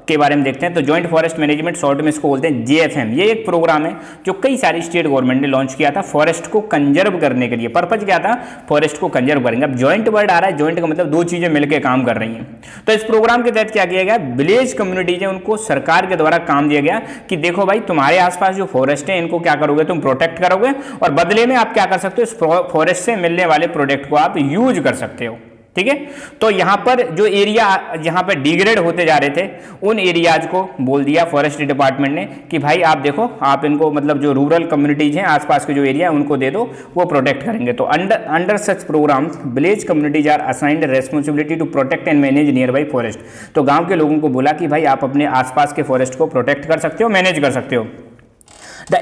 के बारे में देखते हैं। तो जॉइंट फॉरेस्ट मैनेजमेंट शॉर्ट में इसको बोलते हैं JFM। ये एक प्रोग्राम है जो कई सारी स्टेट गवर्नमेंट ने लॉन्च किया था फॉरेस्ट को कंजर्व करने के लिए। पर्पज क्या था, फॉरेस्ट को कंजर्व करेंगे। अब जॉइंट वर्ड आ रहा है, जॉइंट का मतलब दो चीजें मिलकर काम कर रही हैं। तो इस प्रोग्राम के तहत क्या किया गया, विलेज कम्युनिटीज है उनको सरकार के द्वारा काम दिया गया कि देखो भाई तुम्हारे आसपास जो फॉरेस्ट है इनको क्या करोगे, तुम प्रोटेक्ट करोगे और बदले में आप क्या कर सकते हो, इस फॉरेस्ट से मिलने वाले प्रोडक्ट को आप यूज कर सकते हो। ठीक है, तो यहां पर जो एरिया जहां पर डिग्रेड होते जा रहे थे उन एरियाज को बोल दिया फॉरेस्ट डिपार्टमेंट ने कि भाई आप देखो, आप इनको मतलब जो रूरल कम्युनिटीज हैं आसपास के जो एरिया है उनको दे दो, वो प्रोटेक्ट करेंगे। तो under such program village communities are assigned responsibility to protect and manage nearby forest. तो गांव के लोगों को बोला कि भाई आप अपने आसपास के फॉरेस्ट को प्रोटेक्ट कर सकते हो, मैनेज कर सकते हो। The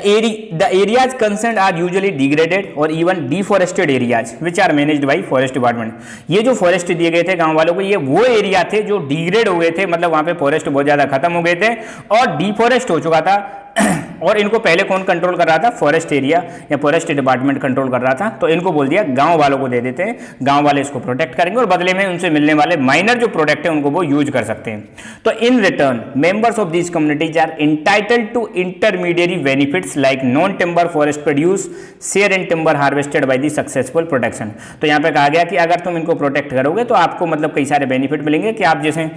areas concerned are usually degraded or even deforested areas which are managed by forest department। ये जो फॉरेस्ट दिए गए थे गांव वालों को, ये वो एरिया थे जो डिग्रेड हो गए थे, मतलब वहां पे फॉरेस्ट बहुत ज्यादा खत्म हो गए थे और डिफॉरेस्ट हो चुका था और इनको पहले कौन कंट्रोल कर रहा था, फॉरेस्ट एरिया या फॉरेस्ट डिपार्टमेंट कंट्रोल कर रहा था। तो इनको बोल दिया गांव वालों को दे देते हैं, गांव वाले इसको प्रोटेक्ट करेंगे और बदले में उनसे मिलने वाले माइनर जो प्रोडक्ट है उनको वो यूज कर सकते हैं। तो in return members of these communities are entitled to intermediary benefits like non timber forest produce share in timber harvested by the successful protection. तो यहाँ पे कहा गया कि अगर तुम इनको प्रोटेक्ट करोगे तो आपको मतलब कई सारे बेनिफिट मिलेंगे कि आप जैसे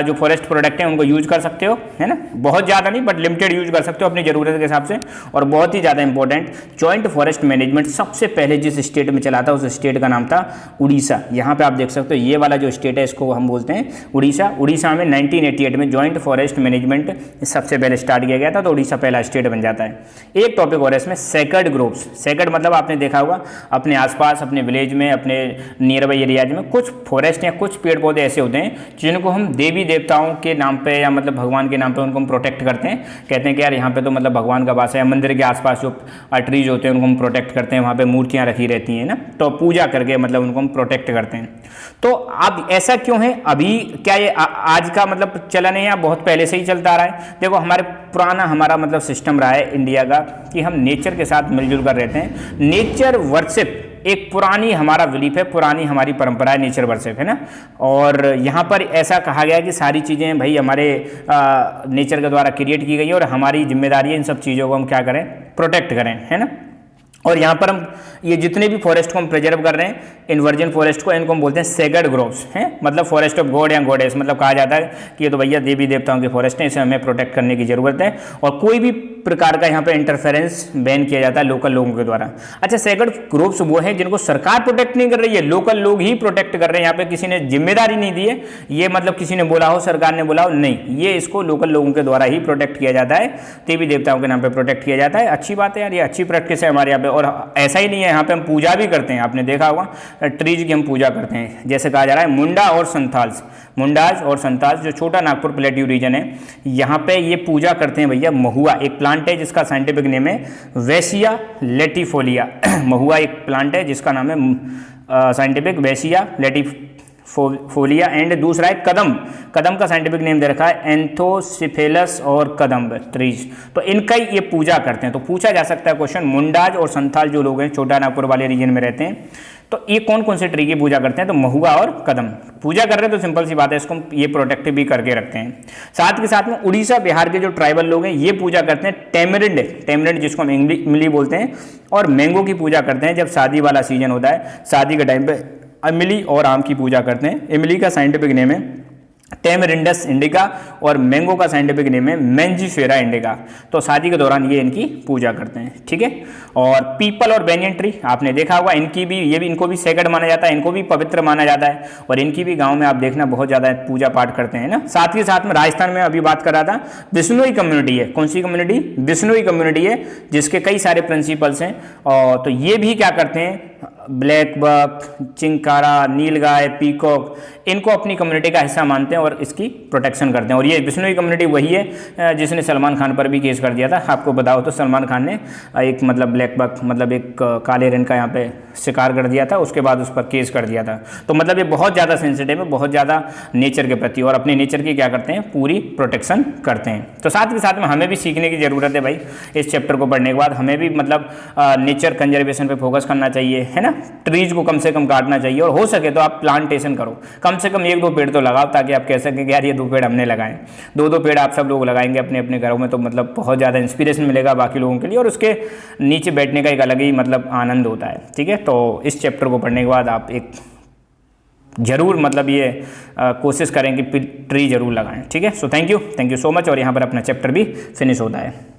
जो फॉरेस्ट प्रोडक्ट है उनको यूज कर सकते हो, है ना, बहुत ज्यादा नहीं बट लिमिटेड यूज कर सकते हो अपनी जरूरत के हिसाब से। और बहुत ही ज्यादा इंपॉर्टेंट, जॉइंट फॉरेस्ट मैनेजमेंट सबसे पहले जिस स्टेट में चला था उस स्टेट का नाम था उड़ीसा। यहां पे आप देख सकते हो ये वाला जो स्टेट है इसको हम बोलते हैं उड़ीसा। उड़ीसा में 1988 में जॉइंट फॉरेस्ट मैनेजमेंट सबसे पहले स्टार्ट किया गया था, तो उड़ीसा पहला स्टेट बन जाता है। एक टॉपिक और है इसमें, सेक्रेड ग्रुप्स। सेक्रेड मतलब आपने देखा होगा अपने आसपास, अपने विलेज में, अपने नियर बाई एरियाज में कुछ फॉरेस्ट या कुछ पेड़ पौधे ऐसे होते हैं जिनको हम देवी देवताओं के नाम पे या मतलब भगवान के नाम पे उनको हम प्रोटेक्ट करते हैं। कहते हैं कि यार यहाँ पे तो मतलब भगवान का वास है, मंदिर के आसपास जो ट्रीज होते हैं उनको हम प्रोटेक्ट करते हैं, वहाँ पे मूर्तियाँ रखी रहती हैं ना, तो पूजा करके मतलब उनको हम प्रोटेक्ट करते हैं। तो अब ऐसा क्यों है, अभी क्या ये आज का मतलब चलन है या बहुत पहले से ही चलता आ रहा है? देखो हमारा मतलब सिस्टम रहा है इंडिया का कि हम नेचर के साथ मिलजुल कर रहते हैं। नेचर वर्शिप एक पुरानी हमारा बिलीफ है, पुरानी हमारी परंपरा है नेचर वर्शिप, है ना। और यहाँ पर ऐसा कहा गया है कि सारी चीज़ें भाई हमारे नेचर के द्वारा क्रिएट की गई है और हमारी जिम्मेदारी है इन सब चीज़ों को हम क्या करें, प्रोटेक्ट करें, है ना। और यहाँ पर हम ये जितने भी फॉरेस्ट को हम प्रिजर्व कर रहे हैं, इन वर्जिन फॉरेस्ट को, इनको हम बोलते हैं सेक्रेड ग्रोव्स हैं, मतलब फॉरेस्ट ऑफ गॉड या गॉडेस, मतलब कहा जाता है कि ये तो भैया देवी देवताओं के फॉरेस्ट हैं, इसे हमें प्रोटेक्ट करने की जरूरत है और कोई भी प्रकार का यहाँ पे इंटरफेरेंस बैन किया जाता है लोकल लोगों के द्वारा। अच्छा, सेक्रेड ग्रोव्स वो है जिनको सरकार प्रोटेक्ट नहीं कर रही है, लोकल लोग ही प्रोटेक्ट कर रहे हैं, यहाँ पे किसी ने जिम्मेदारी नहीं दी है, ये मतलब किसी ने बोला हो, सरकार ने बोला हो, नहीं, ये इसको लोकल लोगों के द्वारा ही प्रोटेक्ट किया जाता है, देवी देवताओं के नाम पे प्रोटेक्ट किया जाता है। अच्छी बात है यार, ये अच्छी प्रैक्टिस है हमारे यहाँ पे। और ऐसा ही नहीं है, यहाँ पे हम पूजा भी करते हैं, आपने देखा होगा ट्रीज की हम पूजा करते हैं, जैसे कहा जा रहा है मुंडा और संथाल्स, मुंडाज और संथाल्स जो छोटा नागपुर प्लेट्यू रीजन है, यहाँ पे ये पूजा करते हैं भैया महुआ, एक प्लांट है जिसका साइंटिफिक नेम है वेसिया लेटिफोलिया। महुआ एक प्लांट है जिसका नाम है साइंटिफिक वेसिया लेटिफोलिया, एंड दूसरा है कदम, कदम का साइंटिफिक नेम दे रखा है एंथोसिफेलस और कदम ट्रीज, तो इनका ही ये पूजा करते हैं। तो पूछा जा सकता है क्वेश्चन, मुंडाज और संथाल जो लोग हैं छोटा नागपुर वाले रीजन में रहते हैं, तो ये कौन कौन से ट्री की पूजा करते हैं, तो महुआ और कदम पूजा कर रहे हैं, तो सिंपल सी बात है, इसको ये प्रोटेक्ट भी करके रखते हैं। साथ के साथ में उड़ीसा बिहार के जो ट्राइबल लोग हैं ये पूजा करते हैं टेमरिंड, टेमरिंड जिसको हम इमली बोलते हैं, और मैंगो की पूजा करते हैं जब शादी वाला सीजन होता है, शादी के टाइम पे इमली और आम की पूजा करते हैं। इमली का साइंटिफिक नेम है टेमरिंडस इंडिका और मैंगो का साइंटिफिक नेम है मैंजीफेरा इंडिका, तो शादी के दौरान ये इनकी पूजा करते हैं, ठीक है। और पीपल और बेनियन ट्री आपने देखा होगा, इनकी भी, ये भी, इनको भी सेक्रेड माना जाता है, इनको भी पवित्र माना जाता है, और इनकी भी गांव में आप देखना बहुत ज़्यादा पूजा पाठ करते हैं ना। साथ ही साथ में राजस्थान में अभी बात कर रहा था, बिश्नोई कम्युनिटी है, कौन सी कम्युनिटी, बिश्नोई कम्युनिटी है, जिसके कई सारे प्रिंसिपल्स हैं, और तो ये भी क्या करते हैं, ब्लैक बक, चिंकारा, नीलगाय, पीकॉक, इनको अपनी कम्युनिटी का हिस्सा मानते हैं और इसकी प्रोटेक्शन करते हैं। और ये बिश्नोई कम्युनिटी वही है जिसने सलमान खान पर भी केस कर दिया था, आपको बताओ तो सलमान खान ने एक मतलब ब्लैक बक, मतलब एक काले रंग का यहाँ पे शिकार कर दिया था, उसके बाद उस पर केस कर दिया था। तो मतलब ये बहुत ज़्यादा सेंसिटिव है, बहुत ज़्यादा नेचर के प्रति, और अपने नेचर की क्या करते हैं, पूरी प्रोटेक्शन करते हैं। तो साथ के साथ में हमें भी सीखने की ज़रूरत है भाई, इस चैप्टर को पढ़ने के बाद हमें भी मतलब नेचर कंजर्वेशन पे फोकस करना चाहिए, है ना। ट्रीज को कम से कम काटना चाहिए, और हो सके तो आप प्लांटेशन करो, कम से कम 1-2 पेड़ तो लगाओ, ताकि आप कह सकें कि यार ये 2 पेड़ हमने लगाए, 2-2 पेड़ आप सब लोग लगाएंगे अपने अपने घरों में, तो मतलब बहुत ज़्यादा इंस्पिरेशन मिलेगा बाकी लोगों के लिए, और उसके नीचे बैठने का एक अलग ही मतलब आनंद होता है, ठीक है। तो इस चैप्टर को पढ़ने के बाद आप एक जरूर मतलब ये कोशिश करें कि ट्री जरूर लगाएं, ठीक है। सो थैंक यू सो मच, और यहाँ पर अपना चैप्टर भी फिनिश होता है।